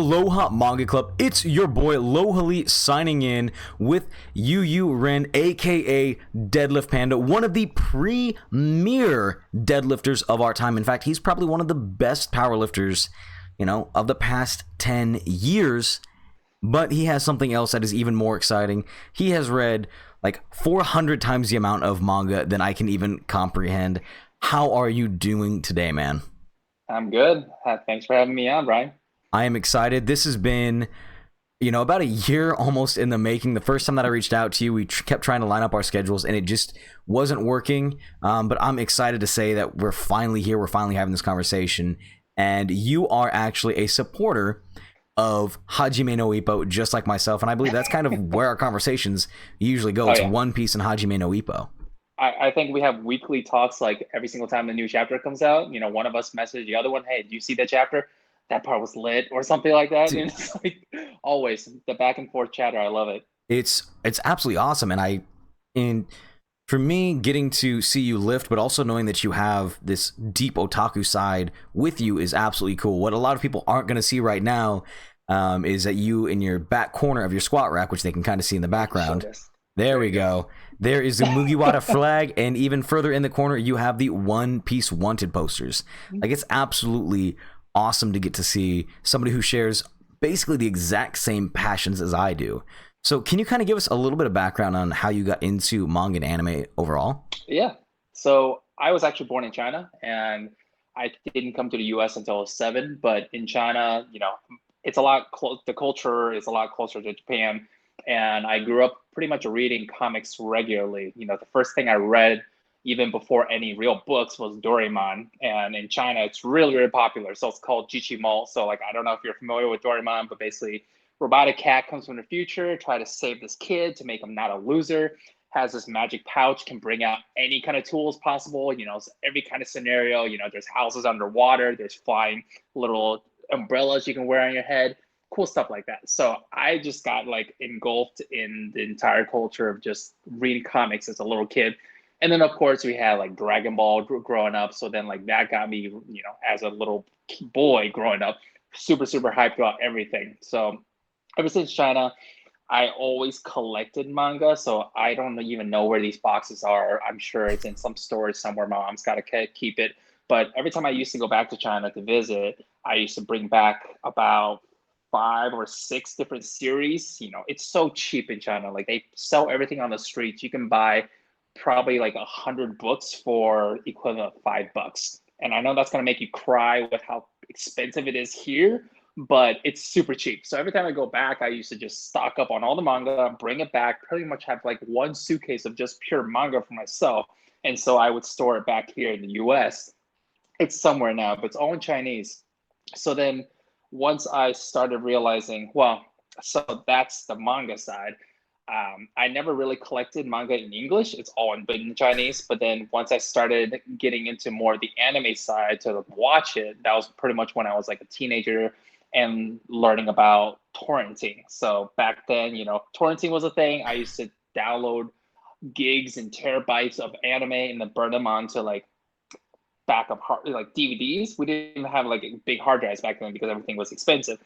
Aloha Manga Club. It's your boy Lohali signing in with YuYu Ren, aka Deadlift Panda, one of the premier deadlifters of our time. In fact, he's probably one of the best powerlifters, of the past 10 years. But he has something else that is even more exciting. He has read like 400 times the amount of manga than I can even comprehend. How are you doing today, man? I'm good. Thanks for having me on, Brian. I am excited. This has been, about a year almost in the making. The first time that I reached out to you, we kept trying to line up our schedules and it just wasn't working. But I'm excited to say that we're finally here. We're finally having this conversation. And you are actually a supporter of Hajime no Ippo, just like myself. And I believe that's kind of where our conversations usually go. Oh, It's yeah. One Piece and Hajime no Ippo. I think we have weekly talks like every single time the new chapter comes out. One of us message the other one, hey, do you see that chapter? That part was lit or something like that. And it's like always the back and forth chatter. I love it. It's absolutely awesome. And for me, getting to see you lift, but also knowing that you have this deep otaku side with you is absolutely cool. What a lot of people aren't going to see right now is that you in your back corner of your squat rack, which they can kind of see in the background. There we go. There is the Mugiwara flag, and even further in the corner, you have the One Piece Wanted posters. Like, it's absolutely awesome to get to see somebody who shares basically the exact same passions as I do. So can you kind of give us a little bit of background on how you got into manga and anime overall? Yeah. So I was actually born in China and I didn't come to the US until I was 7. But in China, it's a lot the culture is a lot closer to Japan. And I grew up pretty much reading comics regularly. The first thing I read, even before any real books, was Doraemon. And in China, it's really, really popular. So it's called Jichimo. So, like, I don't know if you're familiar with Doraemon, but basically, robotic cat comes from the future, try to save this kid to make him not a loser. Has this magic pouch, can bring out any kind of tools possible. Every kind of scenario. There's houses underwater, there's flying little umbrellas you can wear on your head, cool stuff like that. So I just got like engulfed in the entire culture of just reading comics as a little kid. And then of course we had like Dragon Ball growing up. So then like that got me, as a little boy growing up, super, super hyped about everything. So ever since China, I always collected manga. So I don't even know where these boxes are. I'm sure it's in some storage somewhere. My mom's got to keep it. But every time I used to go back to China to visit, I used to bring back about 5 or 6 different series. It's so cheap in China. Like they sell everything on the streets. You can buy probably like 100 books for equivalent of $5. And I know that's gonna make you cry with how expensive it is here, but it's super cheap. So every time I go back, I used to just stock up on all the manga, bring it back, pretty much have like one suitcase of just pure manga for myself. And so I would store it back here in the US. It's somewhere now, but it's all in Chinese. So then once I started realizing, well, so that's the manga side. I never really collected manga in English. It's all in Chinese. But then once I started getting into more of the anime side to watch it, that was pretty much when I was like a teenager and learning about torrenting. So back then, torrenting was a thing. I used to download gigs and terabytes of anime and then burn them onto like backup like DVDs. We didn't have like big hard drives back then because everything was expensive.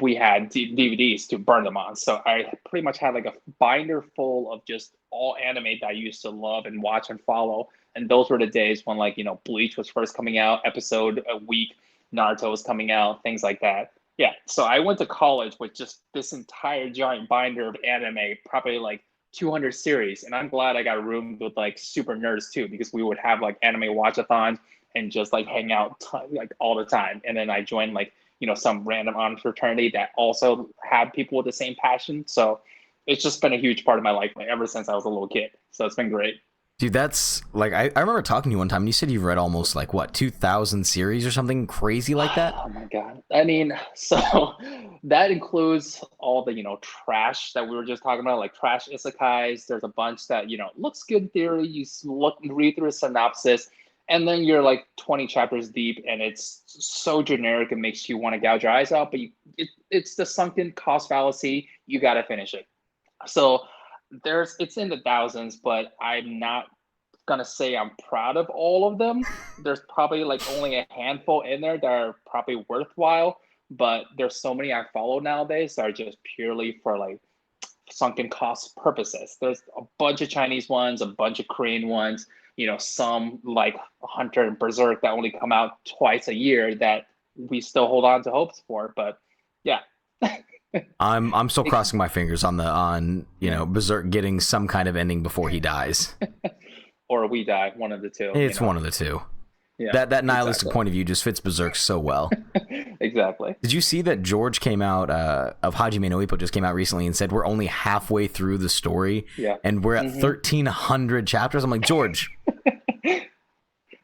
We had DVDs to burn them on. So I pretty much had like a binder full of just all anime that I used to love and watch and follow. And those were the days when like, Bleach was first coming out, episode a week, Naruto was coming out, things like that. Yeah. So I went to college with just this entire giant binder of anime, probably like 200 series. And I'm glad I got roomed with like super nerds too, because we would have like anime watch-a-thons and just like hang out like all the time. And then I joined like, some random honor fraternity that also had people with the same passion. So it's just been a huge part of my life like, ever since I was a little kid. So it's been great. Dude, that's like I remember talking to you one time and you said you've read almost like what, 2,000 series or something crazy like that? Oh my God. I mean, so that includes all the, trash that we were just talking about, like trash isekais. There's a bunch that, looks good in theory. You read through a synopsis, and then you're like 20 chapters deep, and it's so generic it makes you want to gouge your eyes out. But it's the sunken cost fallacy. You got to finish it. So it's in the thousands, but I'm not gonna say I'm proud of all of them. There's probably like only a handful in there that are probably worthwhile. but there's so many I follow nowadays that are just purely for like sunken cost purposes. There's a bunch of Chinese ones, a bunch of Korean ones, some like Hunter and Berserk that only come out twice a year that we still hold on to hopes for. But yeah. I'm still crossing my fingers on Berserk getting some kind of ending before he dies. Or we die, one of the two. It's one of the two. Yeah, that nihilistic point of view just fits Berserk so well. Exactly. Did you see that George came out of Hajime no Ippo just came out recently and said we're only halfway through the story and we're at 1,300 chapters? I'm like, George, this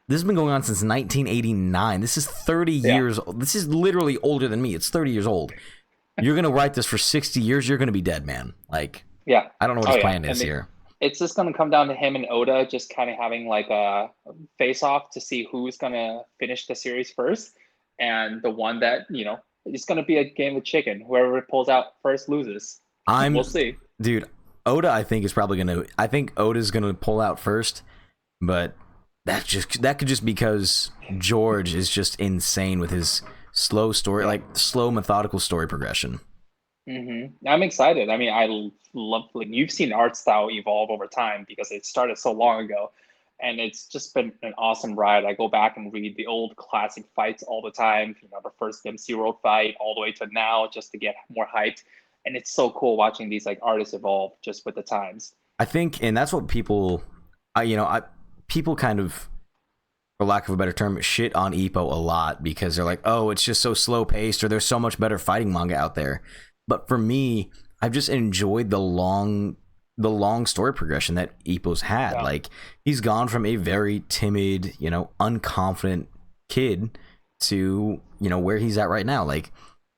has been going on since 1989. This is 30 years old. This is literally older than me. It's 30 years old. You're going to write this for 60 years. You're going to be dead, man. Like, I don't know what his plan is here. It's just going to come down to him and Oda just kind of having like a face-off to see who's going to finish the series first. And the one that, it's going to be a game of chicken. Whoever pulls out first loses. We'll see. Dude, Oda, I think, is probably going to... I think Oda's going to pull out first, but that could just because George is just insane with his slow story, like slow, methodical story progression. I'm excited. I mean, I love, like, you've seen art style evolve over time because it started so long ago, and it's just been an awesome ride. I go back and read the old classic fights all the time, the first MC Road fight all the way to now, just to get more hyped. And it's so cool watching these like artists evolve just with the times. I think, and that's what people, people kind of, for lack of a better term, shit on Ippo a lot because they're like, oh, it's just so slow paced, or there's so much better fighting manga out there. But for me, I've just enjoyed the long story progression that Ippo's had. Yeah. Like, he's gone from a very timid, unconfident kid to, where he's at right now. Like,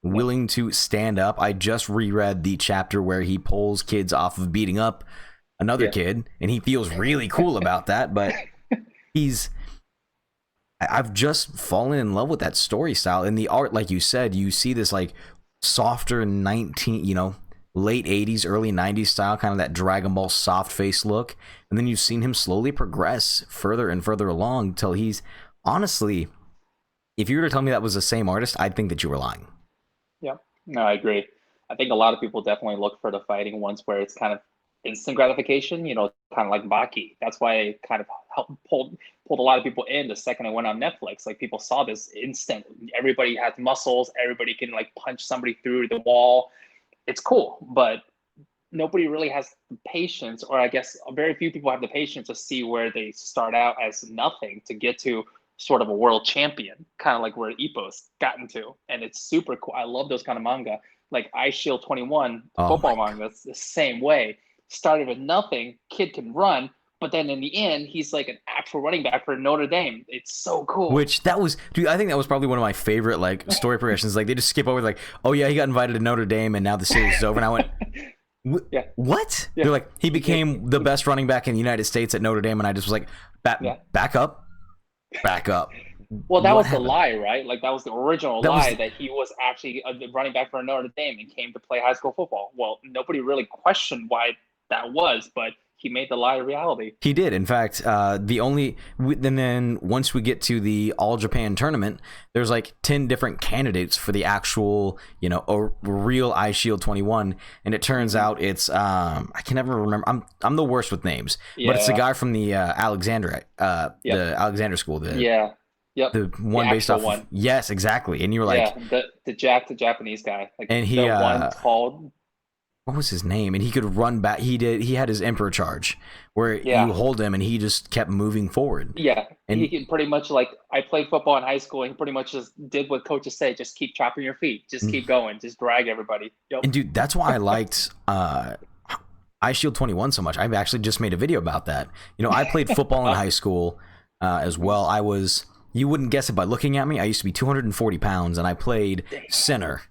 willing to stand up. I just reread the chapter where he pulls kids off of beating up another kid, and he feels really cool about that. But I've just fallen in love with that story style. And the art, like you said, you see this like softer late 80s, early 90s style, kind of that Dragon Ball soft face look. And then you've seen him slowly progress further and further along till he's, honestly, if you were to tell me that was the same artist, I'd think that you were lying. Yeah, no, I agree. I think a lot of people definitely look for the fighting ones where it's kind of instant gratification, kind of like Baki. That's why it kind of pulled a lot of people in the second it went on Netflix. Like, people saw this instant. Everybody has muscles. Everybody can like punch somebody through the wall. It's cool, but nobody really has the patience, or I guess very few people have the patience to see where they start out as nothing to get to sort of a world champion, kind of like where Ippo's gotten to. And it's super cool. I love those kind of manga. Like Ice Shield 21, football manga, it's the same way. Started with nothing, kid can run, but then in the end, he's like an actual running back for Notre Dame. It's so cool. Dude, I think that was probably one of my favorite like story progressions. Like, they just skip over like, oh yeah, he got invited to Notre Dame and now the series is over. And I went, what? Yeah. They're like, he became the best running back in the United States at Notre Dame, and I just was like, back up. Well, that was the lie, right? Like, that was the original lie that he was actually a running back for Notre Dame and came to play high school football. Well, nobody really questioned why that was, but he made the lie a reality. He did. In fact, and then once we get to the All Japan tournament, there's like 10 different candidates for the actual, a real Ice Shield 21, and it turns out it's I can never remember. I'm the worst with names, but it's the guy from the Alexandria, the Alexander school. The one based off. One. Yes, exactly. And you were like, the Japanese guy, like, and he one called. What was his name? And he could run back. He had his Emperor charge where you hold him and he just kept moving forward. Yeah. And he could pretty much, like, I played football in high school and he pretty much just did what coaches say. Just keep chopping your feet. Just keep going. Just drag everybody. Yep. And dude, that's why I liked Ice Shield 21 so much. I've actually just made a video about that. I played football in high school as well. You wouldn't guess it by looking at me. I used to be 240 pounds and I played center.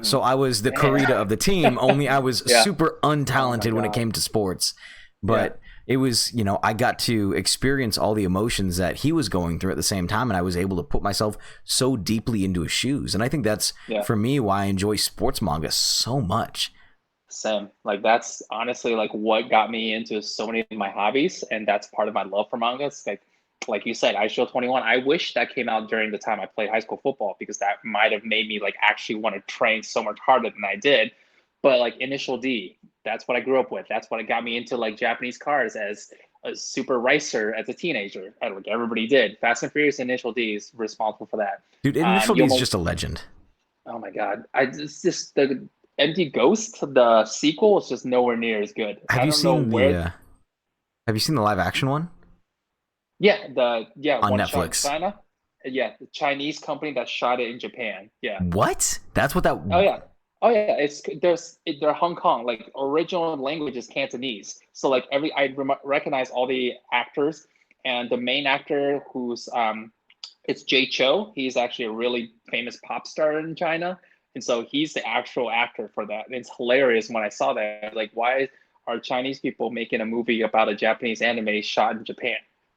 So I was the Kurita of the team, only I was super untalented when it came to sports. But it was, I got to experience all the emotions that he was going through at the same time, and I was able to put myself so deeply into his shoes. And I think that's, for me, why I enjoy sports manga so much. Same. Like, that's honestly, like, what got me into so many of my hobbies, and that's part of my love for manga. It's like, like you said, I Shield 21. I wish that came out during the time I played high school football because that might have made me like actually want to train so much harder than I did. But like Initial D, that's what I grew up with. That's what got me into like Japanese cars as a super racer as a teenager. Like everybody did. Fast and Furious Initial D is responsible for that. Dude, Initial D is Yomo, just a legend. oh my god, it's just the Empty Ghost. The sequel is just nowhere near as good. Have I you don't know seen where. have you seen the live action one Yeah, on one shot in Netflix? China. Yeah, the Chinese company that shot it in Japan. Yeah. What? That's what that Oh yeah. Oh yeah. They're Hong Kong. Like original language is Cantonese. So like recognize all the actors, and the main actor who's it's Jay Cho. He's actually a really famous pop star in China, and so he's the actual actor for that. And it's hilarious when I saw that. Like, why are Chinese people making a movie about a Japanese anime shot in Japan?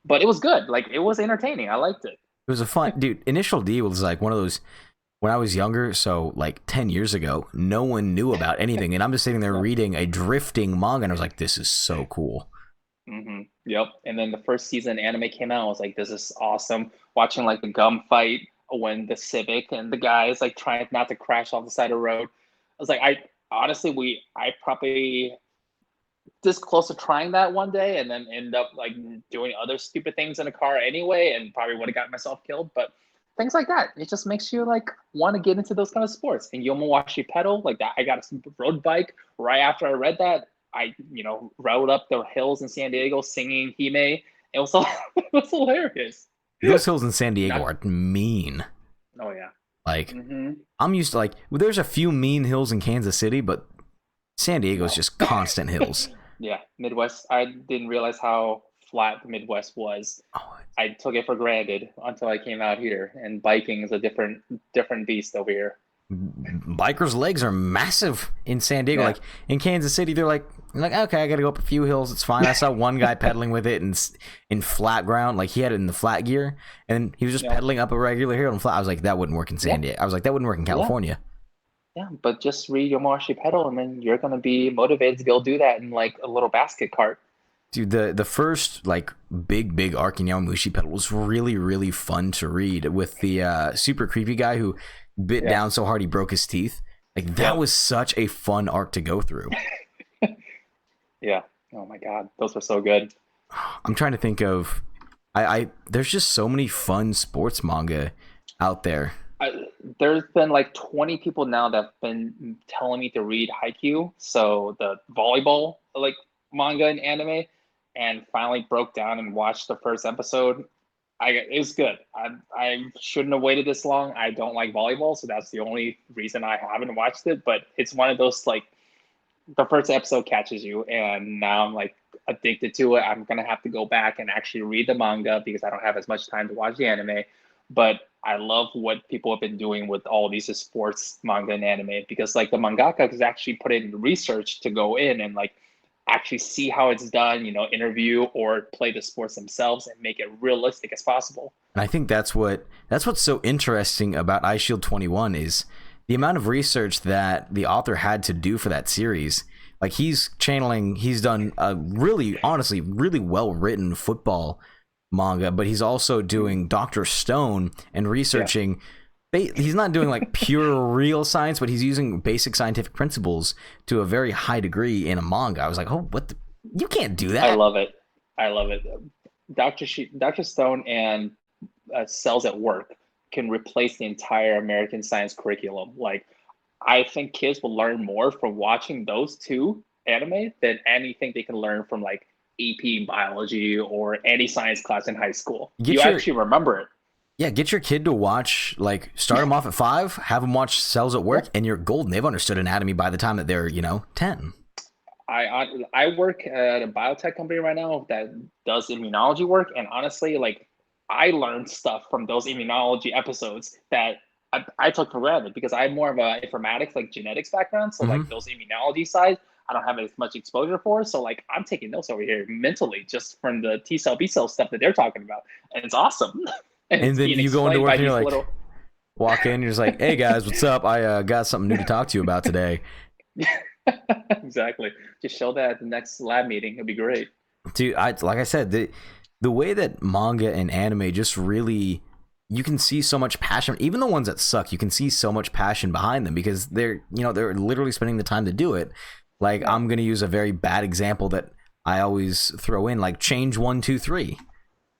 But it was good. Like it was entertaining. I liked it. It was a fun dude. Initial D was like one of those when I was younger, so like 10 years ago, no one knew about anything. And I'm just sitting there reading a drifting manga and I was like, this is so cool. Yep. And then the first season anime came out. I was like, this is awesome. Watching like the gum fight when the Civic and the guys like trying not to crash off the side of the road. I was like, I probably this close to trying that one day and then end up like doing other stupid things in a car anyway and probably would have got myself killed. But things like that, it just makes you like want to get into those kind of sports. And Yomawashi pedal like that. I got a road bike right after I read that. I, rode up the hills in San Diego singing Hime. It was, it was hilarious. Those hills in San Diego are mean. Oh, yeah. Like, I'm used to, like, there's a few mean hills in Kansas City, but San Diego's just constant hills. Yeah, Midwest. I didn't realize how flat the Midwest was. Oh, I took it for granted until I came out here, and biking is a different beast over here. Bikers' legs are massive in San Diego. Yeah. Like in Kansas City, they're like, okay, I got to go up a few hills. It's fine. I saw one guy pedaling with it in flat ground, like he had it in the flat gear, and he was just pedaling up a regular hill in flat. I was like, that wouldn't work in San Diego. I was like, that wouldn't work in California. Yeah, but just read Yomawashi pedal, and then you're gonna be motivated to go do that in like a little basket cart. Dude, the first like big arc in Yomamushi pedal was really, really fun to read with the super creepy guy who bit down so hard he broke his teeth. Like that was such a fun arc to go through. Yeah. Oh my god, those were so good. I'm trying to think of I there's just so many fun sports manga out there. There's been like 20 people now that have been telling me to read Haikyuu, so the volleyball like manga and anime, and finally broke down and watched the first episode. It was good. I shouldn't have waited this long. I don't like volleyball, so that's the only reason I haven't watched it. But it's one of those like the first episode catches you, and now I'm like addicted to it. I'm gonna have to go back and actually read the manga because I don't have as much time to watch the anime. But I love what people have been doing with all these sports manga and anime because like the mangaka has actually put in research to go in and like actually see how it's done, interview or play the sports themselves and make it realistic as possible. And I think that's what's so interesting about iShield 21 is the amount of research that the author had to do for that series. Like he's done a really, honestly, really well-written football manga, but he's also doing Dr. Stone and researching. He's not doing like pure real science, but he's using basic scientific principles to a very high degree in a manga. I was like, oh, you can't do that. I love it. Dr. Stone and Cells at Work can replace the entire American science curriculum. Like, I think kids will learn more from watching those two anime than anything they can learn from like AP biology or any science class in high school. Actually remember it. Yeah, get your kid to watch, like, start them off at 5, have them watch Cells at Work, and you're golden. They've understood anatomy by the time that they're, 10. I work at a biotech company right now that does immunology work, and honestly, like, I learned stuff from those immunology episodes that I took for granted because I have more of a informatics, like genetics background, so like those immunology side, I don't have as much exposure for, so like I'm taking notes over here mentally just from the T cell, B cell stuff that they're talking about, and it's awesome. And then you go into work and you're like, walk in, you're just like, hey guys, what's up? I got something new to talk to you about today. Exactly. Just show that at the next lab meeting. It'll be great. Dude, like I said, the way that manga and anime just really, you can see so much passion. Even the ones that suck, you can see so much passion behind them because they're literally spending the time to do it. Like, I'm gonna use a very bad example that I always throw in, like Change 1, 2, 3.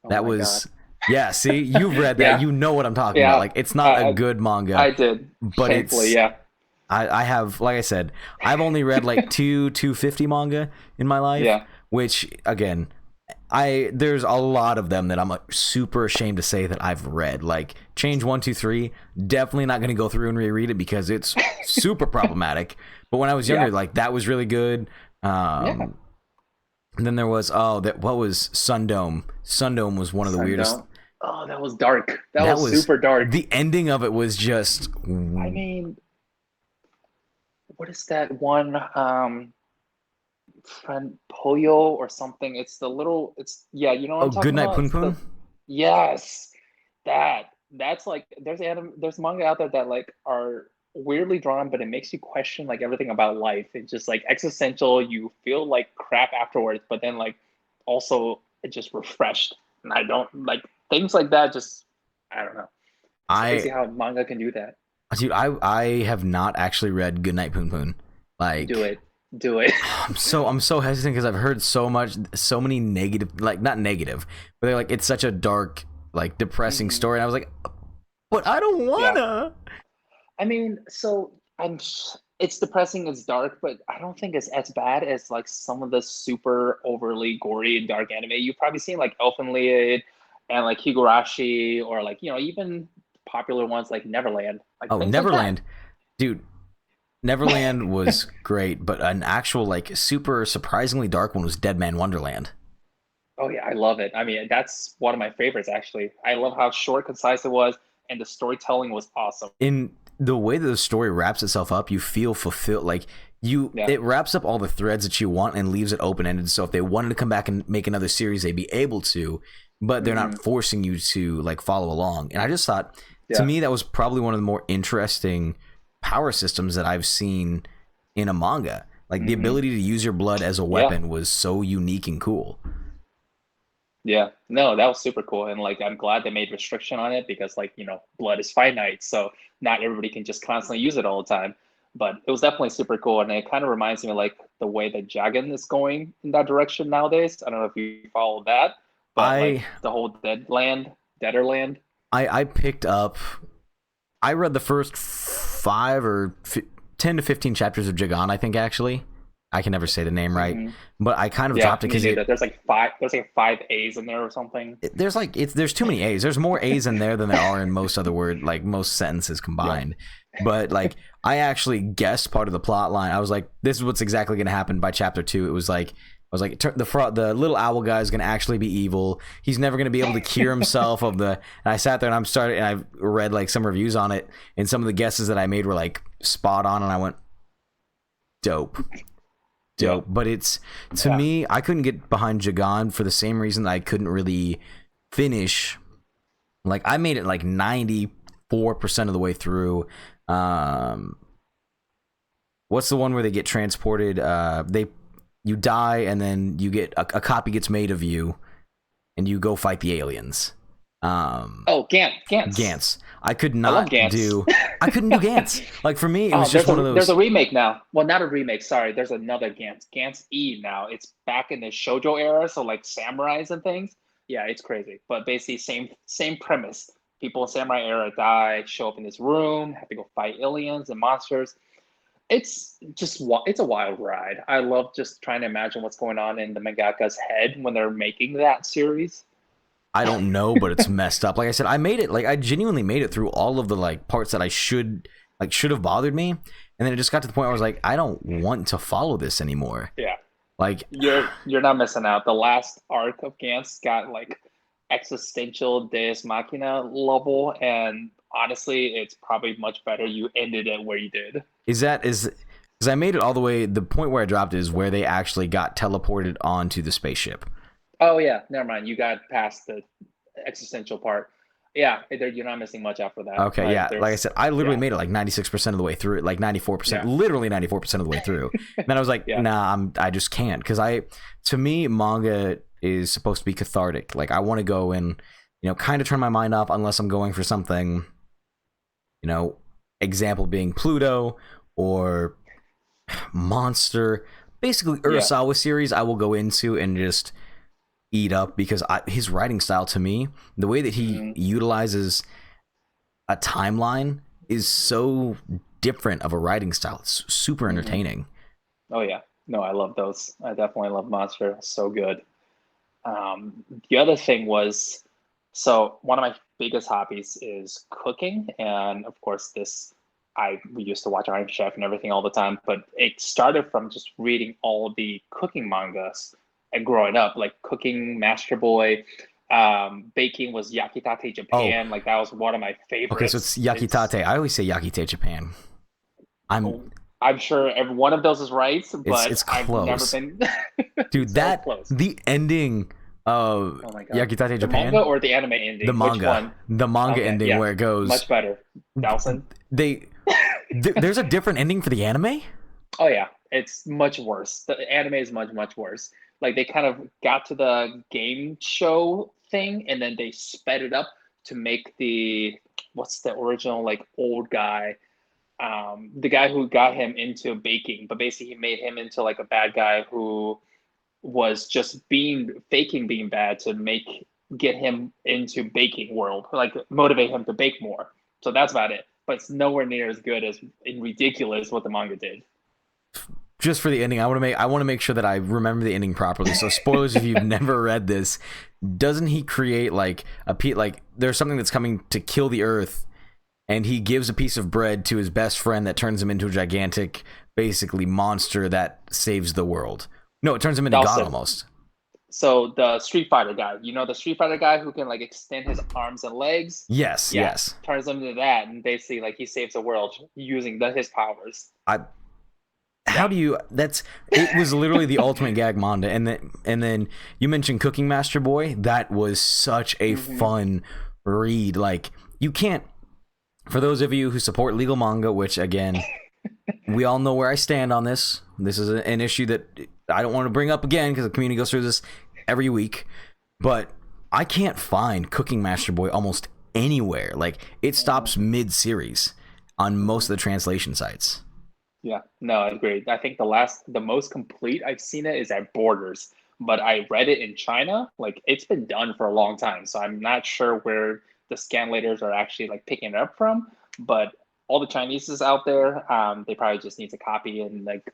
That was. God. Yeah, see, you've read that. Yeah. You know what I'm talking about. Like, it's not a good manga. I did. But Shamefully, yeah. I have, like I said, I've only read like 250 manga in my life. Yeah. Which, again, there's a lot of them that I'm like super ashamed to say that I've read. Like Change 1, 2, 3, definitely not going to go through and reread it because it's super problematic. But when I was younger, like that was really good. And then there was what was Sundome? Sundome was one of the weirdest. Oh, that was dark. That was super dark. The ending of it was just. I mean, what is that one? Friend Poyo or something. It's the little. It's you know what I'm talking about. Goodnight Poon Poon. Yes, that's like there's manga out there that like are weirdly drawn, but it makes you question like everything about life. It's just like existential. You feel like crap afterwards, but then like also it just refreshed. And I don't like things like that. Just I don't know. It's crazy how manga can do that. Dude, I have not actually read Goodnight Poon Poon. Like, do it. I'm so hesitant because I've heard so many negative, like not negative, but they're like it's such a dark, like depressing story, and I was like, but I don't wanna. Yeah. I mean, it's depressing, it's dark, but I don't think it's as bad as like some of the super overly gory and dark anime you've probably seen, like Elfenlied and like Higurashi, or like even popular ones like Neverland. Like, Neverland, dude. Neverland was great, but an actual like super surprisingly dark one was Dead Man Wonderland. Oh yeah, I love it. I mean, that's one of my favorites actually. I love how short, concise it was, and the storytelling was awesome. In the way that the story wraps itself up, you feel fulfilled. Like it wraps up all the threads that you want and leaves it open ended. So if they wanted to come back and make another series, they'd be able to, but they're not forcing you to like follow along. And I just thought, to me, that was probably one of the more interesting power systems that I've seen in a manga. Like the ability to use your blood as a weapon was so unique and cool. Yeah, no, that was super cool. And like, I'm glad they made restriction on it because like, blood is finite. So not everybody can just constantly use it all the time, but it was definitely super cool. And it kind of reminds me of like the way that Jagan is going in that direction nowadays. I don't know if you follow that, but like the whole Deaderland. I picked up, I read the first 5 or 10 to 15 chapters of Jagan, I think, actually. I can never say the name right, but I kind of dropped it because there's like 5 A's in there or something. There's too many A's. There's more A's in there than there are in most other like most sentences combined. But like I actually guessed part of the plot line. I was like, this is what's exactly going to happen by chapter 2. It was like, I was like, the little owl guy is going to actually be evil. He's never going to be able to cure himself of the. And I sat there and I read like some reviews on it, and some of the guesses that I made were like spot on, and I went, dope. But it's to me, I couldn't get behind Jagan for the same reason that I couldn't really finish. Like I made it like 94% of the way through. What's the one where they get transported? You die and then you get a copy gets made of you, and you go fight the aliens. Gantz. I couldn't do Gantz. Like for me, it was just one of those. There's a remake now. Well, not a remake. Sorry, there's another Gantz. Gantz E now. It's back in the shoujo era, so like samurais and things. Yeah, it's crazy, but basically same premise. People in samurai era die, show up in this room, have to go fight aliens and monsters. It's a wild ride. I love just trying to imagine what's going on in the mangaka's head when they're making that series. I don't know, but it's messed up. Like I said, I made it. Like I genuinely made it through all of the like parts that I should have bothered me, and then it just got to the point where I was like, I don't want to follow this anymore. Yeah, like you're not missing out. The last arc of Gantz got like existential Deus Machina level, and honestly, it's probably much better you ended it where you did. Because I made it all the way. The point where I dropped it is where they actually got teleported onto the spaceship. Oh yeah, never mind. You got past the existential part. Yeah, you're not missing much after that. Okay, yeah. Like I said, I literally made it like 96% of the way through it, like 94%, literally 94% of the way through. And then I was like, nah, I just can't. Because to me, manga is supposed to be cathartic. Like I want to go and, kind of turn my mind off unless I'm going for something, example being Pluto or Monster. Basically, Urasawa series I will go into and just eat up because his writing style to me, the way that he utilizes a timeline is so different of a writing style. It's super entertaining. Oh yeah. No, I love those. I definitely love Monster. So good. The other thing was, so one of my biggest hobbies is cooking, and of course, we used to watch Iron Chef and everything all the time, but it started from just reading all the cooking mangas and growing up, like cooking, Master Boy, baking was Yakitate Oh, Japan, like that was one of my okay, so it's favorites. Yakitate. I always say Yakitate Japan. I'm I'm sure every one of those is right, but it's I've never close. been Dude, so close. the ending of Oh my God. Yakitate The manga Japan, or the anime ending? the Which manga, one? the manga Okay, ending yeah. where it goes, Much better. Dawson? they there's a different ending for the anime. Oh yeah. It's much worse. The anime is much, much worse. Like they kind of got to the game show thing and then they sped it up to make what's the original like old guy? The guy who got him into baking, but basically he made him into like a bad guy who was just faking being bad to get him into baking world, like motivate him to bake more. So that's about it. But it's nowhere near as good as and ridiculous what the manga did. Just for the ending, I want to make sure that I remember the ending properly. So spoilers if you've never read this. Doesn't he create like there's something that's coming to kill the earth, and he gives a piece of bread to his best friend that turns him into a gigantic, basically monster that saves the world. No, it turns him into God Dawson. almost. So the Street Fighter guy, the Street Fighter guy who can like extend his arms and legs. Yes, Yeah, yes. turns him into that, and basically like he saves the world using his powers. I How do you? It was literally the ultimate gag manga, and then you mentioned Cooking Master Boy. That was such a fun read. Like you can't. For those of you who support legal manga, which again, we all know where I stand on this. This is an issue that I don't want to bring up again because the community goes through this every week. But I can't find Cooking Master Boy almost anywhere. Like it stops mid-series on most of the translation sites. Yeah, no, I agree. I think the most complete I've seen it is at Borders, but I read it in China. Like it's been done for a long time, so I'm not sure where the scanlators are actually like picking it up from. But all the Chinese is out there. They probably just need to copy and like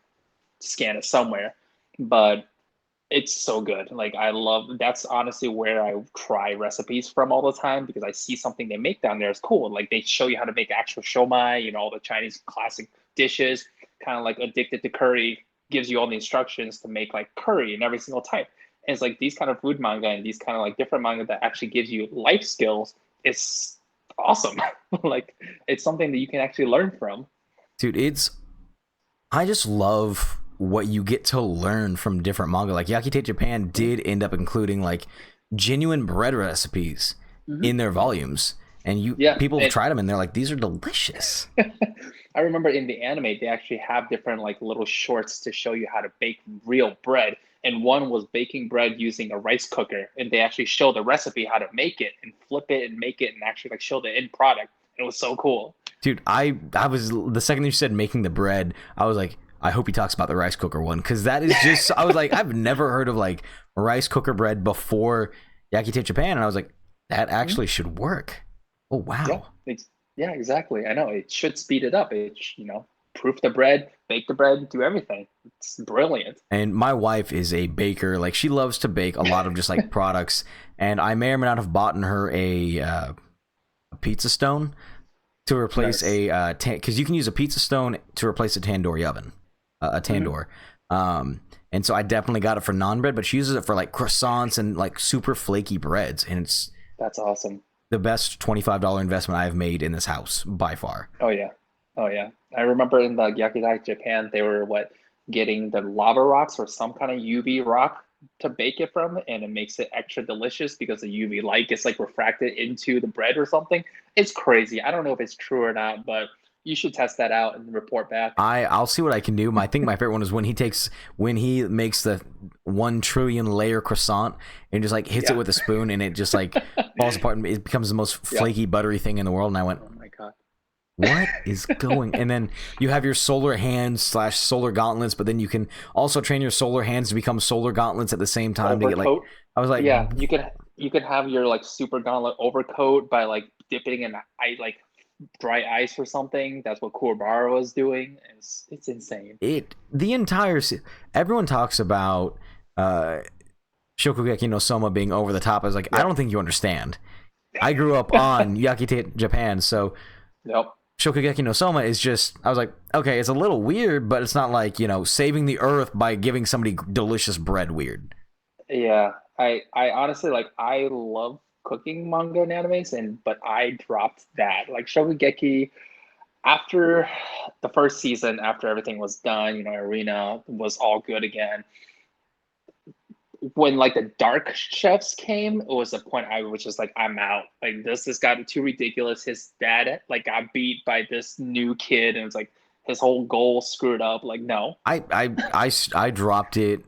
scan it somewhere. But it's so good. Like that's honestly where I try recipes from all the time because I see something they make down there is cool. Like they show you how to make actual shomai, all the Chinese classic dishes, kind of like Addicted to Curry gives you all the instructions to make like curry in every single type. And it's like these kind of food manga and these kind of like different manga that actually gives you life skills. It's awesome. Like it's something that you can actually learn from. Dude, I just love what you get to learn from different manga. Like Yakitate Japan did end up including like genuine bread recipes in their volumes, and people have tried them and they're like, these are delicious. I remember in the anime they actually have different like little shorts to show you how to bake real bread, and one was baking bread using a rice cooker, and they actually show the recipe how to make it and flip it and make it and actually like show the end product. It was so cool. Dude, I was the second you said making the bread, I was like, I hope he talks about the rice cooker one because that is just. I was like, I've never heard of like rice cooker bread before Yakitate Japan, and I was like, that actually should work. Oh wow. Yeah, exactly. I know it should speed it up. Proof the bread, bake the bread, do everything. It's brilliant. And my wife is a baker. Like she loves to bake a lot of just like products, and I may or may not have bought her a pizza stone to replace because you can use a pizza stone to replace a tandoori oven. A tandoor. And so I definitely got it for naan bread, but she uses it for like croissants and like super flaky breads, and that's awesome. The best $25 investment I've made in this house by far. Oh yeah. I remember in the Yakitai Japan they were getting the lava rocks or some kind of UV rock to bake it from, and it makes it extra delicious because the UV light gets like refracted into the bread or something. It's crazy. I don't know if it's true or not, but You should test that out and report back. I'll see what I can do. I think my favorite one is when he makes the 1 trillion layer croissant and just like hits it with a spoon and it just like falls apart and it becomes the most flaky buttery thing in the world. And I went, oh my god, what is going? And then you have your solar hands / solar gauntlets, but then you can also train your solar hands to become solar gauntlets at the same time to get like. I was like, yeah, you could have your like super gauntlet overcoat by like dipping in like dry ice or something. That's what Kuwabara was doing. It's insane. Everyone talks about Shokugeki no Soma being over the top. I was like, I don't think you understand. I grew up on Yakite Japan, so Shokugeki no Soma is just, I was like, okay, it's a little weird, but it's not like, saving the earth by giving somebody delicious bread weird. Yeah, I honestly like, I love cooking manga and animes, but I dropped that. Like Shokugeki, after the first season, after everything was done, Arena was all good again. When like the dark chefs came, it was a point I was just like, I'm out. Like this has gotten too ridiculous. His dad like got beat by this new kid, and it's like his whole goal screwed up. Like no, I dropped it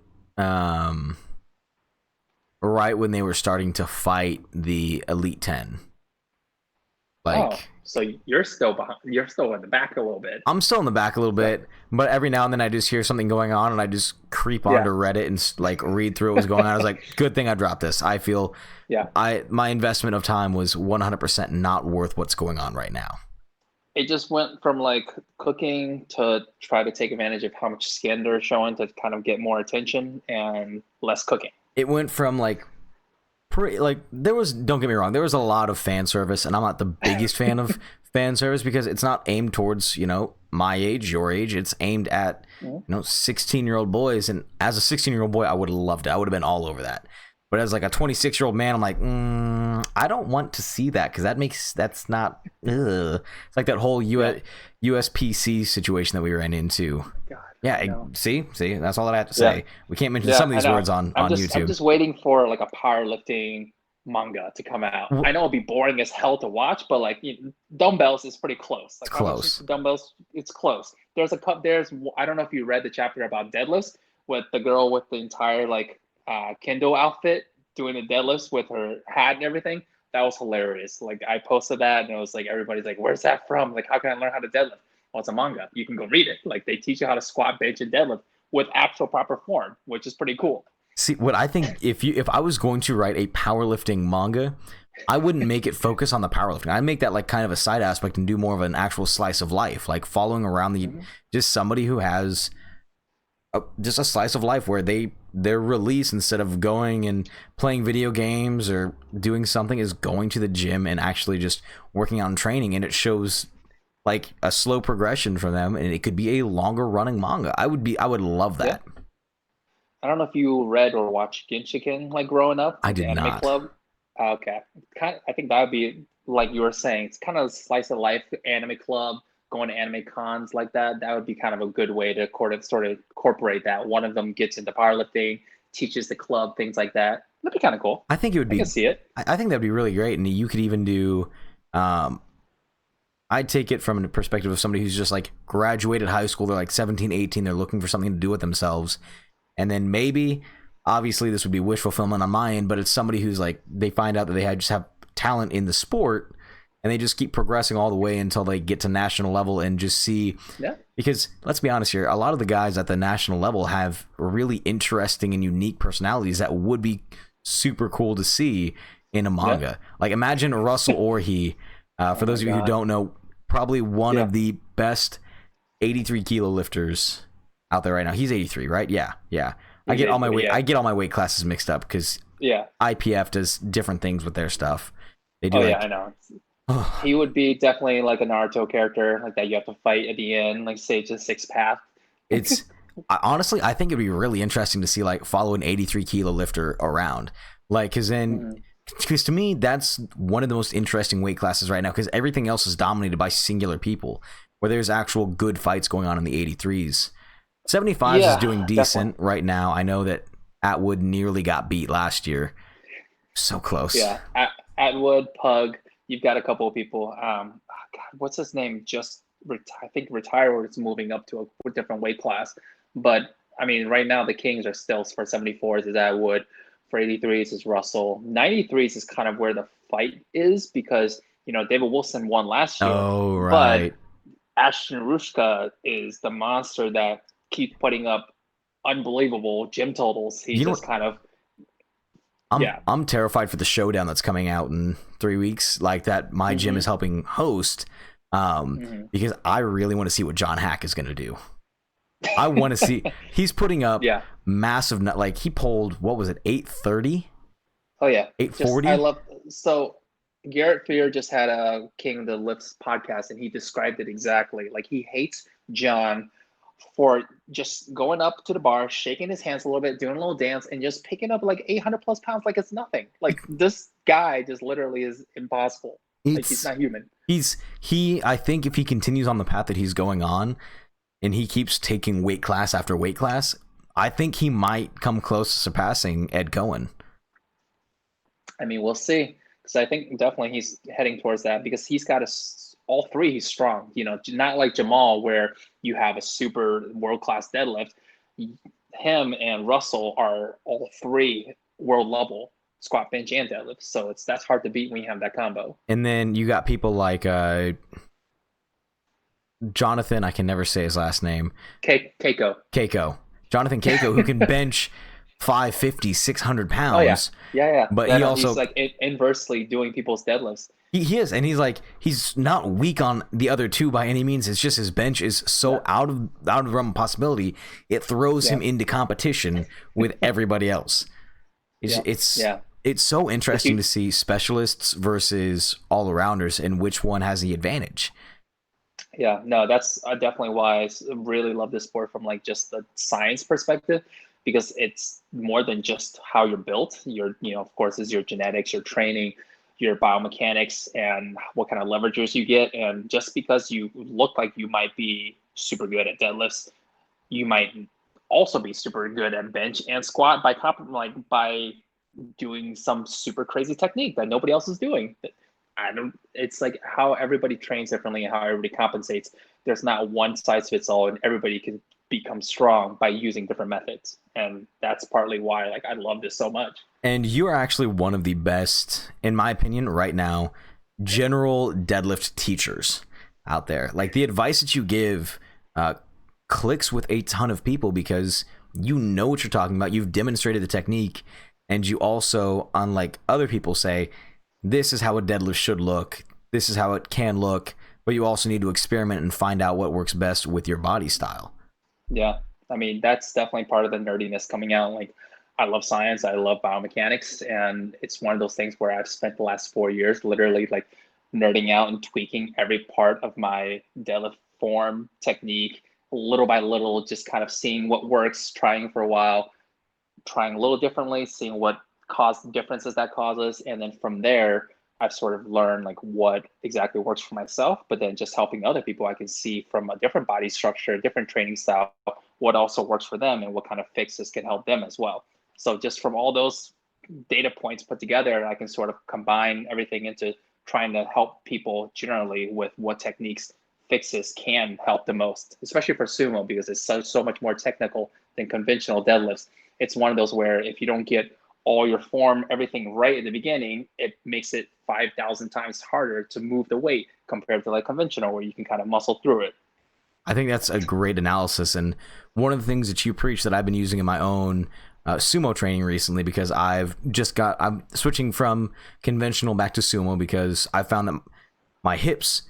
right when they were starting to fight the Elite 10. Like, so you're still behind. You're still in the back a little bit. I'm still in the back a little bit, but every now and then I just hear something going on, and I just creep onto Reddit and like read through what was going on. I was like, good thing I dropped this. I feel my investment of time was 100% not worth what's going on right now. It just went from like cooking to try to take advantage of how much skin they're showing to kind of get more attention and less cooking. It went from like there was, don't get me wrong, there was a lot of fan service, and I'm not the biggest fan of fan service because it's not aimed towards my age, your age. It's aimed at 16-year-old boys, and as a 16-year-old boy, I would have loved it. I would have been all over that. But as like a 26-year-old man, I'm like, I don't want to see that because that's not. It's like that whole USPC situation that we ran into. God, yeah, see, that's all that I have to say. Yeah. We can't mention some of these words on YouTube. I'm just waiting for like a powerlifting manga to come out. I know it'll be boring as hell to watch, but like dumbbells is pretty close. Like close. Dumbbells, it's close. There's I don't know if you read the chapter about deadlifts with the girl with the entire like Kendo outfit doing the deadlifts with her hat and everything. That was hilarious. Like I posted that and it was like, everybody's like, where's that from? Like, how can I learn how to deadlift? Well, it's a manga. You can go read it. Like they teach you how to squat, bench, and deadlift with actual proper form, which is pretty cool. See, what I think, if I was going to write a powerlifting manga, I wouldn't make it focus on the powerlifting. I'd make that like kind of a side aspect and do more of an actual slice of life, like following around just somebody who has just a slice of life where their release, instead of going and playing video games or doing something, is going to the gym and actually just working on training, and it shows like a slow progression for them, and it could be a longer running manga. I would love that. Yeah. I don't know if you read or watched Genshiken like growing up. I did Anime not. Club. Okay, I think that would be like you were saying. It's kind of a slice of life anime club, going to anime cons like that. That would be kind of a good way to sort of incorporate that. One of them gets into powerlifting, teaches the club things like that. That'd be kind of cool. I think it would be. I can see it. I think that'd be really great, and you could even do. I'd take it from the perspective of somebody who's just like graduated high school. They're like 17, 18. They're looking for something to do with themselves. And then maybe, obviously this would be wish fulfillment on my end, but it's somebody who's like, they find out that they just have talent in the sport, and they just keep progressing all the way until they get to national level and just see. Yeah. Because let's be honest here, a lot of the guys at the national level have really interesting and unique personalities that would be super cool to see in a manga. Yeah. Like imagine Russell Orhe, for those of you who don't know, probably one of the best 83 kilo lifters out there right now. He's 83, right? Yeah. I get all my weight classes mixed up because IPF does different things with their stuff. They do. I know. He would be definitely like a Naruto character, like that you have to fight at the end, like Sage the Sixth Path. It's honestly, I think it'd be really interesting to see like follow an 83 kilo lifter around, like because to me that's one of the most interesting weight classes right now because everything else is dominated by singular people, where there's actual good fights going on in the 83s. 75 is doing decent right now. I know that Atwood nearly got beat last year. So close. Yeah, Atwood, Pug. You've got a couple of people. God, what's his name? Just I think retire or it's moving up to a different weight class. But I mean, right now the kings are still for 74s is Atwood, for 83s is Russell, 93s is kind of where the fight is because David Wilson won last year, Oh, but right. Ashton Rushka is the monster that keeps putting up unbelievable gym totals. He You know just what? kind of I'm yeah. I'm terrified for the showdown that's coming out in 3 weeks, like that my gym is hmm helping host, hmm because I really want to see what John Hack is going to do. I want to see he's putting up Yeah. massive, like he pulled, what was it, 830, Oh yeah. Just I 840. love so Garrett Fear just had a King of the Lifts podcast and he described it exactly. Like he hates John for just going up to the bar, shaking his hands a little bit, doing a little dance, and just picking up like 800 plus pounds like it's nothing. Like this guy just literally is impossible. Like he's It's not human. he I think if he continues on the path that he's going on and he keeps taking weight class after weight class, I think he might come close to surpassing Ed Cohen. I mean, we'll see. Because I think definitely he's heading towards that because he's got all three. He's strong. Not like Jamal where you have a super world class deadlift. Him and Russell are all three world level squat, bench, and deadlift. So that's hard to beat when you have that combo. And then you got people like Jonathan, I can never say his last name. Keiko. Keiko. Jonathan Keiko, who can bench 550, 600 Oh yeah, pounds. yeah. But Then he he's also, like inversely doing people's deadlifts. he is, and he's not weak on the other two by any means. It's just his bench is so Yeah, out of the realm of possibility, it throws yeah, him into competition with everybody else. It's yeah, it's yeah. it's so If interesting you to see specialists versus all arounders and which one has the advantage. Yeah, no, that's definitely why really love this sport from like just the science perspective, because it's more than just how you're built. Of course, is your genetics, your training, your biomechanics, and what kind of leverages you get. And just because you look like you might be super good at deadlifts, you might also be super good at bench and squat by doing some super crazy technique that nobody else is doing. I don't. It's like how everybody trains differently and how everybody compensates. There's not one size fits all, and everybody can become strong by using different methods. And that's partly why, like, I love this so much. And you are actually one of the best, in my opinion, right now, general deadlift teachers out there. Like the advice that you give clicks with a ton of people because you know what you're talking about. You've demonstrated the technique, and you also, unlike other people, say, this is how a deadlift should look. This is how it can look. But you also need to experiment and find out what works best with your body style. Yeah, I mean, that's definitely part of the nerdiness coming out. Like, I love science, I love biomechanics, and it's one of those things where I've spent the last 4 years literally like nerding out and tweaking every part of my deadlift form, technique, little by little, just kind of seeing what works, trying for a while, trying a little differently, seeing what differences that causes, and then from there, I've sort of learned like what exactly works for myself. But then just helping other people, I can see from a different body structure, different training style, what also works for them and what kind of fixes can help them as well. So just from all those data points put together, I can sort of combine everything into trying to help people generally with what techniques fixes can help the most, especially for sumo because it's so much more technical than conventional deadlifts. It's one of those where if you don't get all your form, everything right at the beginning, it makes it 5,000 times harder to move the weight compared to like conventional where you can kind of muscle through it. I think that's a great analysis. And one of the things that you preach that I've been using in my own sumo training recently, because I'm switching from conventional back to sumo because I found that my hips,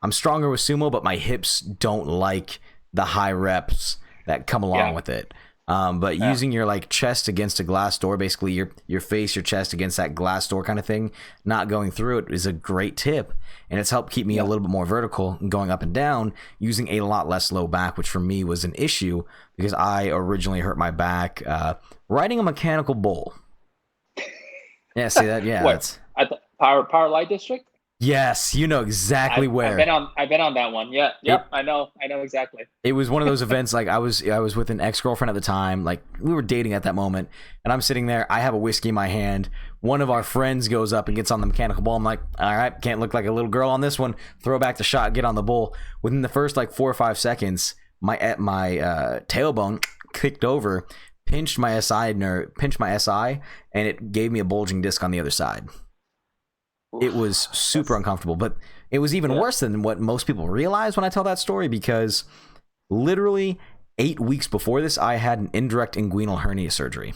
I'm stronger with sumo, but my hips don't like the high reps that come along Yeah. with it. But Yeah. using your like chest against a glass door, basically your face, your chest against that glass door kind of thing, not going through it is a great tip. And it's helped keep me a Yeah. little bit more vertical and going up and down using a lot less low back, which for me was an issue because I originally hurt my back riding a mechanical bull. Yeah, see that? Yeah, What that's at the power light district? Yes, you know exactly where. I've been on that one. Yeah, It yep, I know exactly. it was one of those events. Like I was with an ex-girlfriend at the time. Like we were dating at that moment, and I'm sitting there. I have a whiskey in my hand. One of our friends goes up and gets on the mechanical bull. I'm like, all right, can't look like a little girl on this one. Throw back the shot, get on the bull. Within the first like 4 or 5 seconds, my tailbone kicked over, pinched my SI, and it gave me a bulging disc on the other side. It Oof, was super that's uncomfortable, but it was even yeah. worse than what most people realize when I tell that story, because literally 8 weeks before this, I had an indirect inguinal hernia surgery.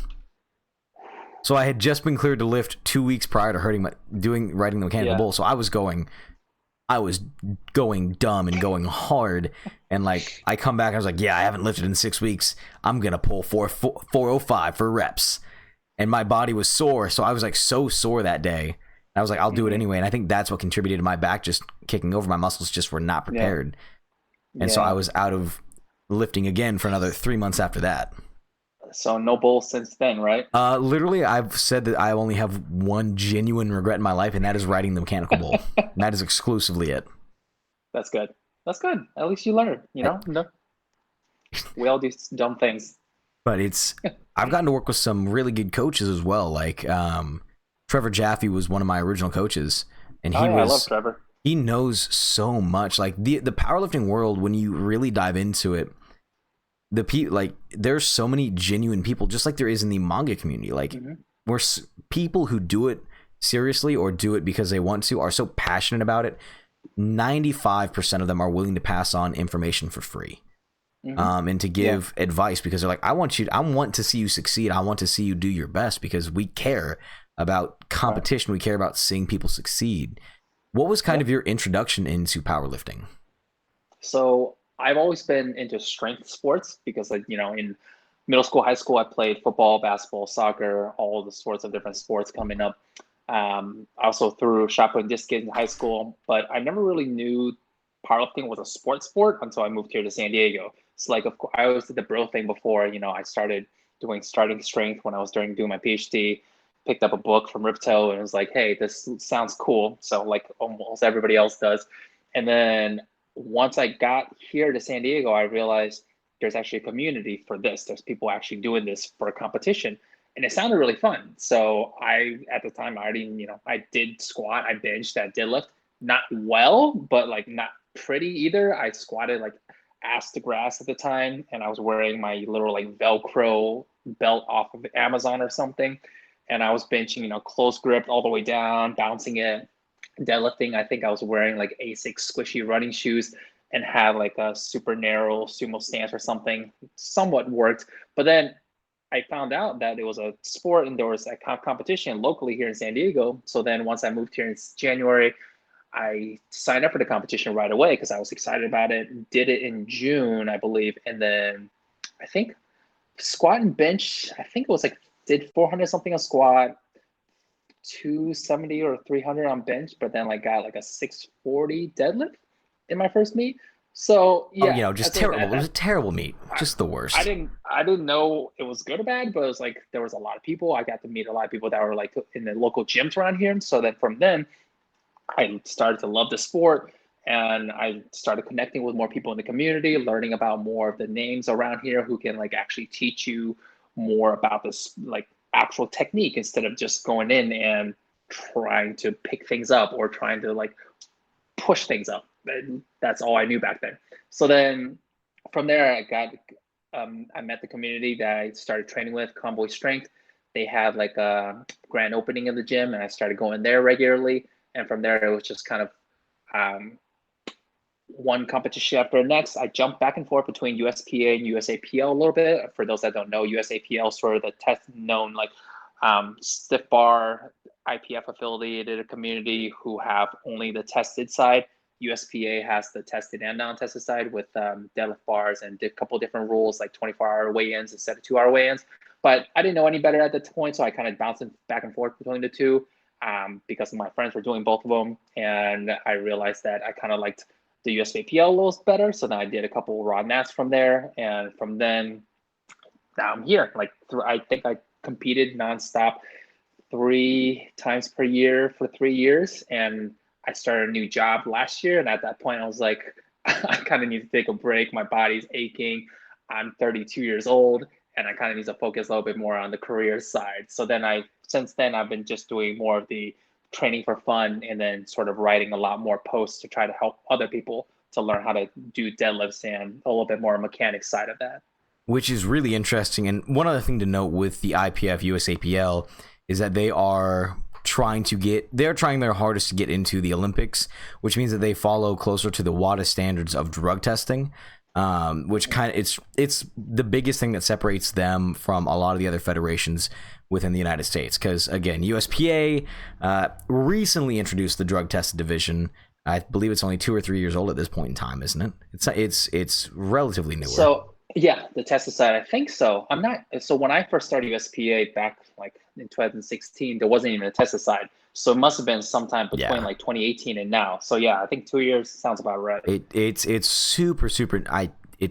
So I had just been cleared to lift 2 weeks prior to riding the mechanical Yeah. bull. So I was going dumb and going hard. And like, I come back, I was like, yeah, I haven't lifted in 6 weeks. I'm going to pull 405 for reps. And my body was sore. So I was like so sore that day. And I was like, I'll do it Hmm. anyway. And I think that's what contributed to my back just kicking over. My muscles just were not Yeah. prepared. And so I Yeah. was out of lifting again for another 3 months after that. So no bowl since then, right? Literally, I've said that I only have one genuine regret in my life, and that is riding the mechanical bull. That is exclusively it. That's good. That's good. At least you learn, you I, know? No, we all do dumb things. but I've gotten to work with some really good coaches as well. Like Trevor Jaffe was one of my original coaches, and Oh yeah, I love Trevor. he knows so much. Like the powerlifting world, when you really dive into it, like there's so many genuine people, just like there is in the manga community. Like Hmm. where people who do it seriously or do it because they want to are so passionate about it. 95% of them are willing to pass on information for free, Hmm. and to Yeah. give advice, because they're like, I want to see you succeed. I want to see you do your best, because we care about Right. competition. We care about seeing people succeed. What was kind Yeah. of your introduction into powerlifting? So I've always been into strength sports because, like, in middle school, high school, I played football, basketball, soccer, all the sorts of different sports coming up. I also threw shot put and discus in high school, but I never really knew powerlifting was a sport until I moved here to San Diego. So, like, of course, I always did the bro thing before. I started doing starting strength when I was doing my PhD. Picked up a book from Ripto and was like, "Hey, this sounds cool." So, like almost everybody else does. And then once I got here to San Diego, I realized there's actually a community for this. There's people actually doing this for a competition. And it sounded really fun. So at the time, I already, I did squat, I benched, I deadlift, not well, but like not pretty either. I squatted like ass to grass at the time, and I was wearing my little like Velcro belt off of Amazon or something. And I was benching, close grip all the way down, bouncing it, deadlifting. I think I was wearing like Asics squishy running shoes and had like a super narrow sumo stance or something. Somewhat worked, but then I found out that it was a sport and there was a competition locally here in San Diego. So then once I moved here in January, I signed up for the competition right away because I was excited about it. Did it in June, I believe, and then I think squat and bench. I think it was like did 400 something on squat, 270 or 300 on bench, but then like got like a 640 deadlift in my first meet. So Oh, yeah, just that's it. terrible. It was a terrible meet, I, just the I worst. didn't know it was good or bad, but it was like there was a lot of people. I got to meet a lot of people that were like in the local gyms around here. So then from then I started to love the sport, and I started connecting with more people in the community, learning about more of the names around here who can like actually teach you more about this like actual technique instead of just going in and trying to pick things up or trying to like push things up. And that's all I knew back then. So then from there, I met the community that I started training with, Convoy Strength. They had like a grand opening of the gym, and I started going there regularly. And from there, it was just kind of um, one competition after the next. I jumped back and forth between USPA and USAPL a little bit. For those that don't know, USAPL is sort of the test known like stiff bar IPF affiliated community who have only the tested side. USPA has the tested and non-tested side with deadlift bars and a couple different rules like 24-hour weigh-ins instead of 2-hour weigh-ins. But I didn't know any better at the point, so I kind of bounced back and forth between the two because my friends were doing both of them, and I realized that I kind of liked the USAPL a little better. So then I did a couple raw nats from there, and from then now I'm here. Like I think I competed nonstop 3 times per year for 3 years, and I started a new job last year, and at that point, I was like, I kind of need to take a break. My body's aching. I'm 32 years old, and I kind of need to focus a little bit more on the career side. So then since then, I've been just doing more of the training for fun, and then sort of writing a lot more posts to try to help other people to learn how to do deadlifts and a little bit more mechanics side of that. Which is really interesting. And one other thing to note with the IPF USAPL is that they're trying their hardest to get into the Olympics, which means that they follow closer to the WADA standards of drug testing, which kind of it's the biggest thing that separates them from a lot of the other federations within the United States. Because again, USPA recently introduced the drug tested division. I believe it's only 2 or 3 years old at this point in time, isn't it? It's relatively newer. So yeah, the tested side, I think so. I'm not. So when I first started USPA back like in 2016, there wasn't even a tested side. So it must have been sometime between like 2018 and now. So yeah, I think 2 years sounds about right. It's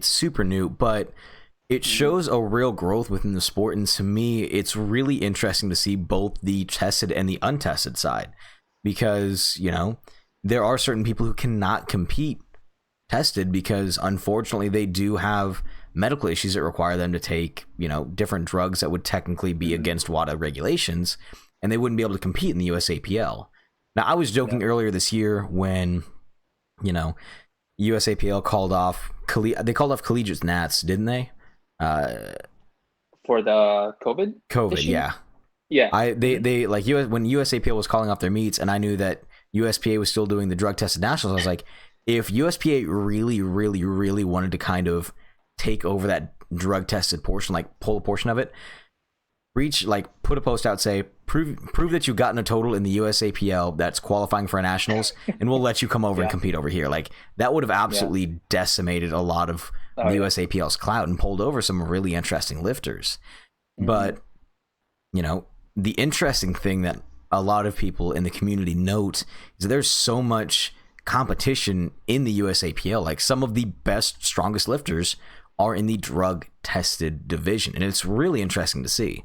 super new, but it shows a real growth within the sport. And to me, it's really interesting to see both the tested and the untested side, because there are certain people who cannot compete tested because unfortunately they do have medical issues that require them to take different drugs that would technically be against WADA regulations, and they wouldn't be able to compete in the USAPL. Now, I was joking earlier this year when USAPL called off collegiate nats, didn't they? For the COVID issue? Yeah. They like when USAPL was calling off their meets, and I knew that USPA was still doing the drug tested nationals. I was like, if USPA really, really, really wanted to kind of take over that drug tested portion, like pull a portion of it, put a post out, say, prove that you've gotten a total in the USAPL that's qualifying for nationals, and we'll let you come over and compete over here. Like, that would have absolutely decimated a lot of the USAPL's clout and pulled over some really interesting lifters. But the interesting thing that a lot of people in the community note is that there's so much competition in the USAPL. Like, some of the best, strongest lifters are in the drug tested division, and it's really interesting to see.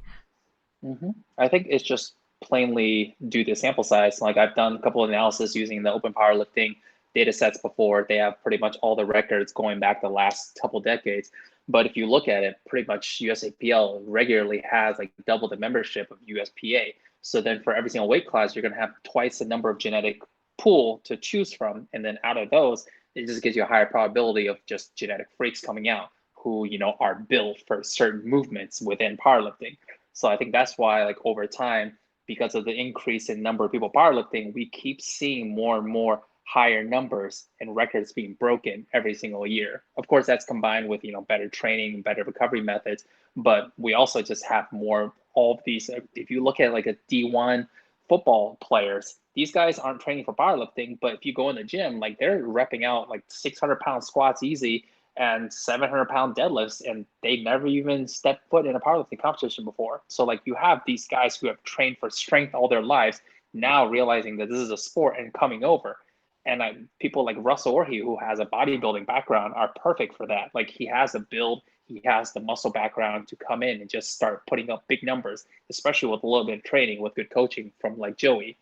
I think it's just plainly due to sample size. Like, I've done a couple of analysis using the open powerlifting data sets before. They have pretty much all the records going back the last couple decades. But if you look at it, pretty much USAPL regularly has like double the membership of USPA. So then for every single weight class, you're going to have twice the number of genetic pool to choose from. And then out of those, it just gives you a higher probability of just genetic freaks coming out who, are built for certain movements within powerlifting. So I think that's why, like, over time, because of the increase in number of people powerlifting, we keep seeing more and more higher numbers and records being broken every single year. Of course, that's combined with, better training, better recovery methods, but we also just have more all of these. If you look at like a D1 football players, these guys aren't training for powerlifting, but if you go in the gym, like, they're repping out like 600-pound squats easy and 700-pound deadlifts, and they never even stepped foot in a powerlifting competition before. So like, you have these guys who have trained for strength all their lives now realizing that this is a sport and coming over. And people like Russell Orhe, who has a bodybuilding background, are perfect for that. Like, he has a build, he has the muscle background to come in and just start putting up big numbers, especially with a little bit of training with good coaching from like Joey.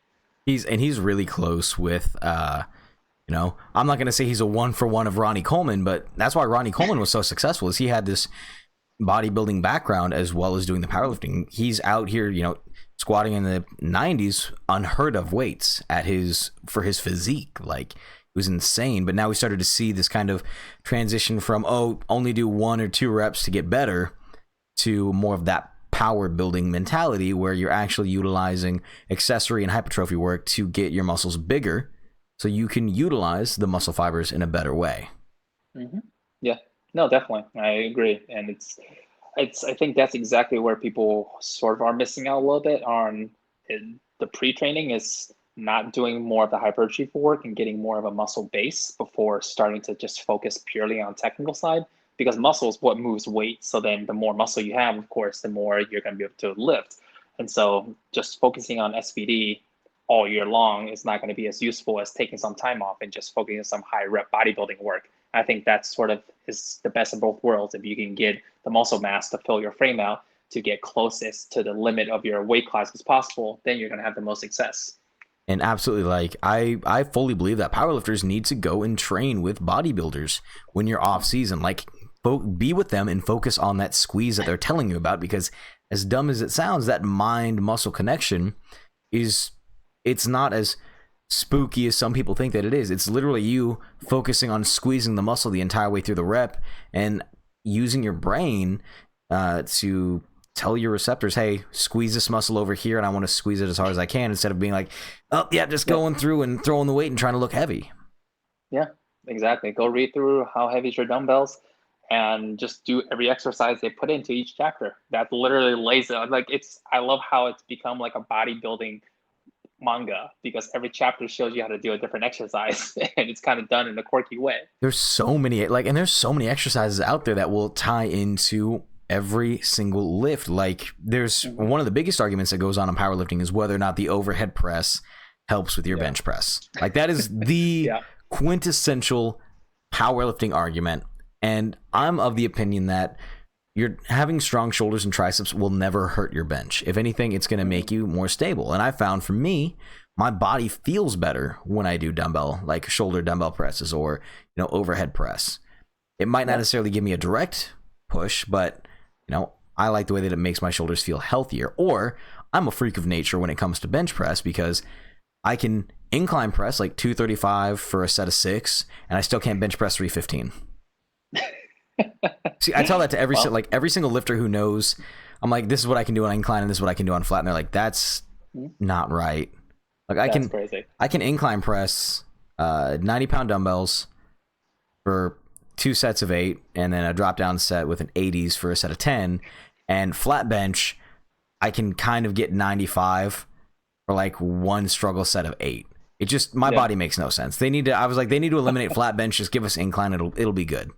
He's really close with I'm not going to say he's a 1-for-1 of Ronnie Coleman, but that's why Ronnie Coleman was so successful, is he had this bodybuilding background as well as doing the powerlifting. He's out here, squatting in the 90s, unheard of weights for his physique. Like, it was insane. But now we started to see this kind of transition from, only do 1 or 2 reps to get better, to more of that power building mentality where you're actually utilizing accessory and hypertrophy work to get your muscles bigger, so you can utilize the muscle fibers in a better way. Yeah, no, definitely. I agree. And I think that's exactly where people sort of are missing out a little bit on the pre-training, is not doing more of the hypertrophy work and getting more of a muscle base before starting to just focus purely on technical side, because muscle is what moves weight. So then the more muscle you have, of course, the more you're going to be able to lift. And so just focusing on SBD all year long is not going to be as useful as taking some time off and just focusing on some high rep bodybuilding work. I think that sort of is the best of both worlds. If you can get the muscle mass to fill your frame out to get closest to the limit of your weight class as possible, then you're going to have the most success. And absolutely, like I fully believe that powerlifters need to go and train with bodybuilders when you're off season. Like, be with them and focus on that squeeze that they're telling you about, because as dumb as it sounds, that mind muscle connection it's not as spooky as some people think that it is. It's literally you focusing on squeezing the muscle the entire way through the rep and using your brain to tell your receptors, hey, squeeze this muscle over here and I want to squeeze it as hard as I can, instead of being like, oh yeah, just going through and throwing the weight and trying to look heavy. Yeah, exactly. Go read through how heavy is your dumbbells and just do every exercise they put into each chapter. That literally lays it. Like, I love how it's become like a bodybuilding manga, because every chapter shows you how to do a different exercise and it's kind of done in a quirky way. There's so many exercises out there that will tie into every single lift. Like, there's one of the biggest arguments that goes on in powerlifting is whether or not the overhead press helps with your bench press. Like, that is the quintessential powerlifting argument. And I'm of the opinion that you're having strong shoulders and triceps will never hurt your bench. If anything, it's going to make you more stable. And I found, for me, my body feels better when I do shoulder dumbbell presses, or, overhead press. It might not necessarily give me a direct push, but, I like the way that it makes my shoulders feel healthier. Or I'm a freak of nature when it comes to bench press, because I can incline press like 235 for a set of 6, and I still can't bench press 315. See, I tell that to every single lifter who knows. I'm like, this is what I can do on incline and this is what I can do on flat, and they're like, that's not right. Like, I can incline press 90-pound dumbbells for 2 sets of 8, and then a drop down set with an 80s for a set of 10, and flat bench I can kind of get 95 for like 1 struggle set of 8. It just, my body makes no sense. They need to eliminate flat bench. Just give us incline. It'll be good.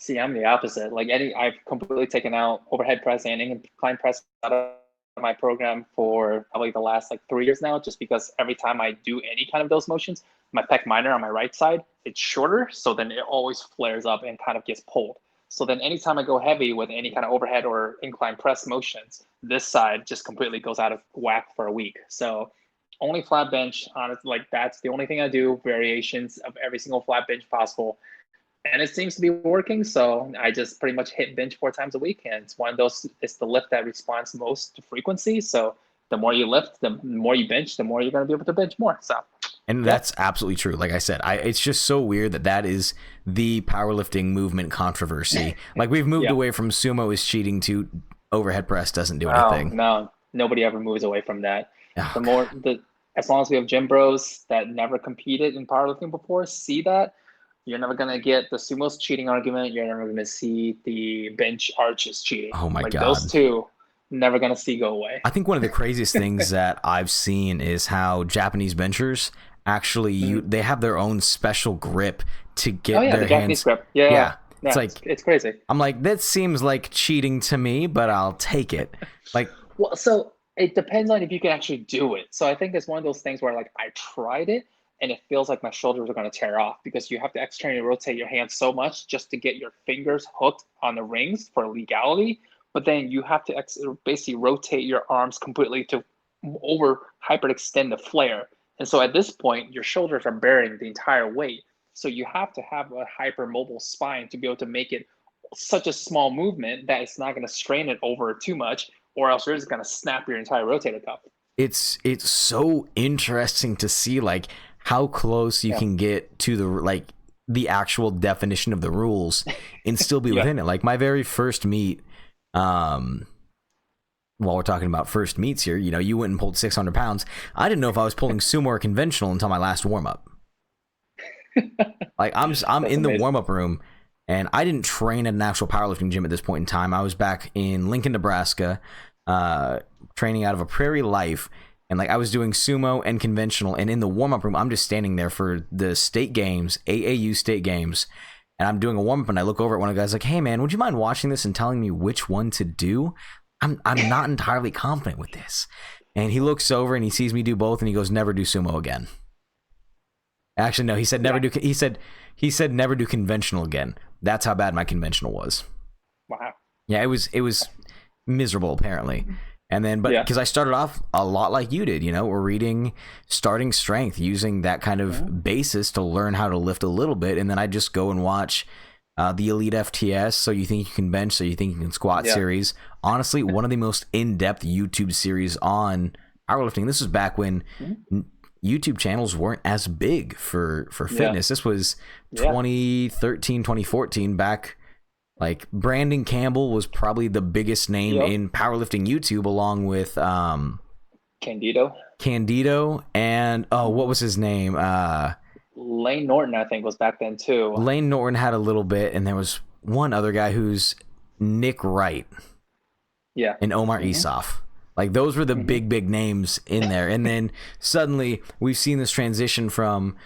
See, I'm the opposite. Like, I've completely taken out overhead press and incline press out of my program for probably the last 3 years now, just because every time I do any kind of those motions, my pec minor on my right side, it's shorter. So then it always flares up and kind of gets pulled. So then anytime I go heavy with any kind of overhead or incline press motions, this side just completely goes out of whack for a week. So only flat bench, honestly, that's the only thing I do, variations of every single flat bench possible. And it seems to be working. So I just pretty much hit bench 4 times a week. And it's one of those, it's the lift that responds most to frequency. So the more you lift, the more you bench, the more you're going to be able to bench more. So. And that's absolutely true. Like I said, it's just so weird that is the powerlifting movement controversy. Like, we've moved away from sumo is cheating to overhead press doesn't do anything. No, nobody ever moves away from that. As long as we have gym bros that never competed in powerlifting before, see that, you're never going to get the sumo's cheating argument. You're never going to see the bench arches cheating. Oh my God. Those two, never going to see go away. I think one of the craziest things that I've seen is how Japanese benchers actually, they have their own special grip to get their the Japanese grip. Yeah. It's crazy. I'm like, that seems like cheating to me, but I'll take it. Well, so it depends on if you can actually do it. So I think it's one of those things where I tried it, and it feels like my shoulders are going to tear off, because you have to externally rotate your hands so much just to get your fingers hooked on the rings for legality. But then you have to basically rotate your arms completely to hyperextend the flare. And so at this point, your shoulders are bearing the entire weight. So you have to have a hypermobile spine to be able to make it such a small movement that it's not going to strain it over too much, or else you're just going to snap your entire rotator cuff. It's so interesting to see how close you can get to the actual definition of the rules and still be within it. Like, my very first meet, while we're talking about first meets here, you went and pulled 600 pounds. I didn't know if I was pulling sumo or conventional until my last warm-up. I'm in the warm-up room, and I didn't train at an actual powerlifting gym at this point in time. I was back in Lincoln, Nebraska, training out of a Prairie Life. And I was doing sumo and conventional, and in the warm-up room, I'm just standing there for the state games, AAU state games, and I'm doing a warm-up, and I look over at one of the guys like, hey man, would you mind watching this and telling me which one to do? I'm not entirely confident with this. And he looks over and he sees me do both, and he goes, never do sumo again. Actually, no, he said never do. He said never do conventional again. That's how bad my conventional was. Wow. Yeah, it was miserable apparently. And then, but because I started off a lot like you did, we're reading Starting Strength, using that kind of basis to learn how to lift a little bit. And then I just go and watch the Elite FTS, So You Think You Can Bench, So You Think You Can Squat series. Honestly, one of the most in-depth YouTube series on powerlifting. This was back when YouTube channels weren't as big for fitness. This was 2013, 2014, back. Like, Brandon Campbell was probably the biggest name in powerlifting YouTube, along with Candido, and what was his name? Lane Norton, I think, was back then too. Lane Norton had a little bit, and there was one other guy who's Nick Wright. Yeah. And Omar Isuf. Like, those were the big names in there. And then suddenly we've seen this transition from,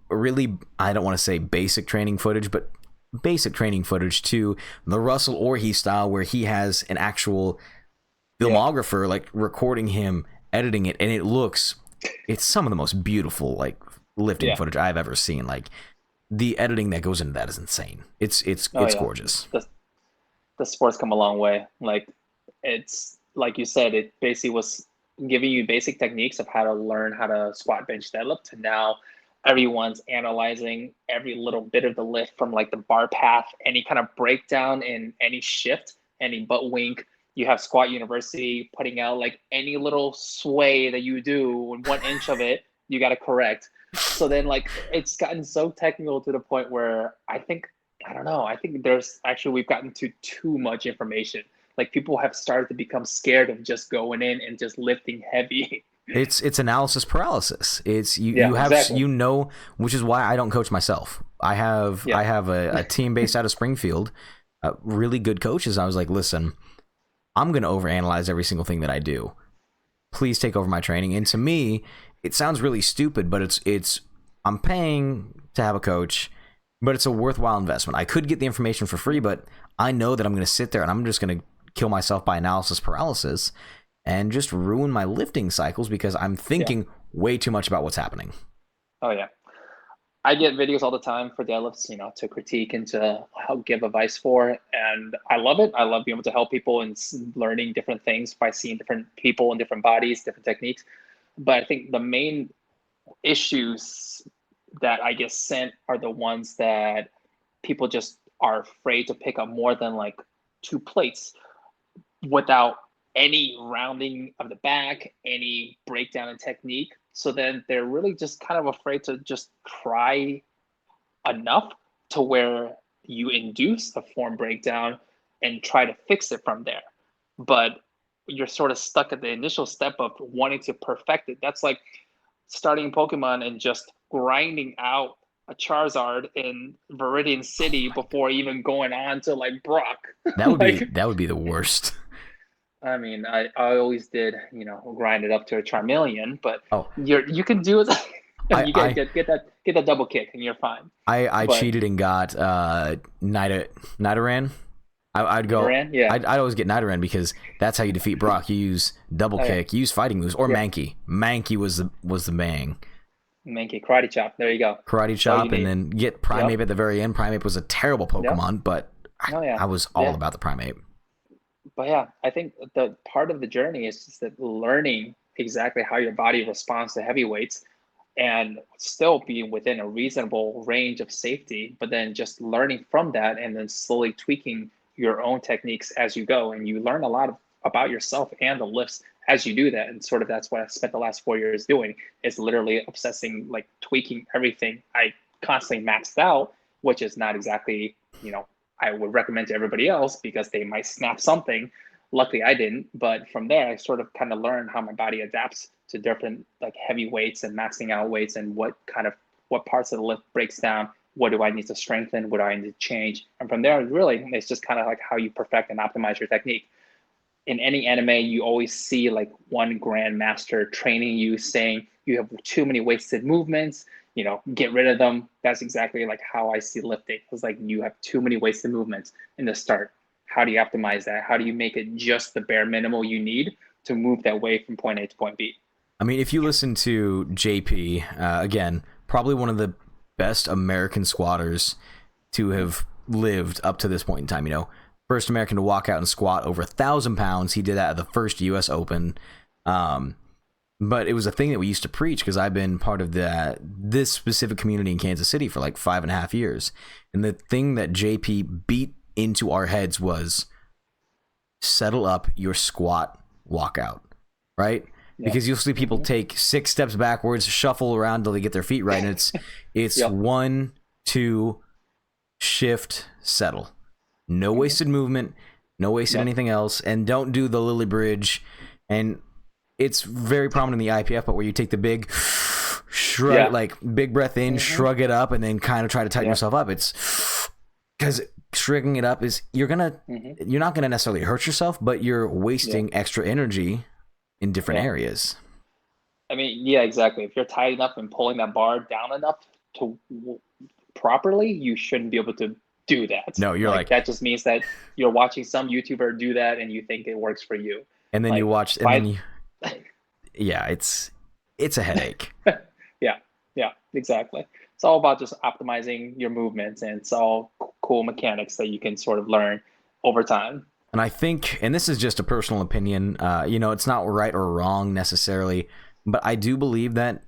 really, I don't want to say basic training footage, but basic training footage to the Russell Orhe style, where he has an actual filmographer like recording him, editing it, and it's some of the most beautiful like lifting footage I've ever seen. Like, the editing that goes into that is insane. It's gorgeous. The sport's come a long way. Like, it's like you said, it basically was giving you basic techniques of how to learn how to squat, bench, deadlift, to now everyone's analyzing every little bit of the lift, from like the bar path, any kind of breakdown in any shift, any butt wink. You have Squat University putting out like any little sway that you do, in 1 inch of it, you got to correct. So then, like, it's gotten so technical to the point where I think we've gotten to too much information. Like, people have started to become scared of just going in and just lifting heavy. It's analysis paralysis. It's you have exactly. Which is why I don't coach myself. I have a team based out of Springfield, really good coaches. I was like, listen, I'm going to overanalyze every single thing that I do. Please take over my training. And to me, it sounds really stupid, but it's I'm paying to have a coach, but it's a worthwhile investment. I could get the information for free, but I know that I'm going to sit there and I'm just going to kill myself by analysis paralysis and just ruin my lifting cycles because I'm thinking way too much about what's happening. Oh yeah. I get videos all the time for deadlifts, to critique and to help give advice for, and I love it. I love being able to help people and learning different things by seeing different people and different bodies, different techniques. But I think the main issues that I get sent are the ones that people just are afraid to pick up more than like 2 plates without any rounding of the back, any breakdown in technique. So then they're really just kind of afraid to just try enough to where you induce a form breakdown and try to fix it from there. But you're sort of stuck at the initial step of wanting to perfect it. That's like starting Pokemon and just grinding out a Charizard in Viridian City before even going on to like Brock. That would be the worst. I mean, I always did, grind it up to a Charmeleon, but you can do it. You get that double kick and you're fine. I cheated and got Nidoran. I'd go. Nidoran? Yeah. I'd always get Nidoran because that's how you defeat Brock. You use double kick, you use fighting moves, or Mankey. Mankey was the bang. Mankey, Karate Chop. There you go. Karate Chop, and then get Primeape at the very end. Primeape was a terrible Pokemon, but I was all about the Primeape. But yeah, I think the part of the journey is just that learning exactly how your body responds to heavy weights and still being within a reasonable range of safety, but then just learning from that and then slowly tweaking your own techniques as you go. And you learn a lot about yourself and the lifts as you do that. And sort of that's what I spent the last 4 years doing, is literally obsessing, like tweaking everything I constantly maxed out, which is not exactly, I would recommend to everybody else because they might snap something. Luckily I didn't, but from there I sort of kind of learned how my body adapts to different like heavy weights and maxing out weights, and what parts of the lift breaks down, what do I need to strengthen, what do I need to change. And from there, really, it's just kind of like how you perfect and optimize your technique. In any anime, you always see like one grandmaster training you, saying you have too many wasted movements, get rid of them. That's exactly like how I see lifting. It's like you have too many wasted movements in the start. How do you optimize that? How do you make it just the bare minimal you need to move that weight from point A to point B? I mean, if you listen to JP, again, probably one of the best American squatters to have lived up to this point in time, first American to walk out and squat over 1,000 pounds. He did that at the first U.S. Open. But it was a thing that we used to preach because I've been part of this specific community in Kansas City for like 5.5 years. And the thing that JP beat into our heads was settle up your squat walkout, right? Yeah. Because you'll see people take 6 steps backwards, shuffle around until they get their feet right. And it's yep. 1, 2, shift, settle. No wasted movement, no wasted anything else. And don't do the Lily Bridge. And it's very prominent in the IPF, but where you take the big shrug, like big breath in, shrug it up, and then kind of try to tighten yourself up. It's because shrugging it up is you're not gonna necessarily hurt yourself, but you're wasting extra energy in different areas. I mean, yeah, exactly. If you're tight enough and pulling that bar down enough to properly, you shouldn't be able to do that. No, you're like that just means that you're watching some YouTuber do that and you think it works for you. And then you watch, and then you. Yeah, it's a headache. yeah, exactly. It's all about just optimizing your movements, and it's all cool mechanics that you can sort of learn over time. And I think, and this is just a personal opinion, it's not right or wrong necessarily, but I do believe that,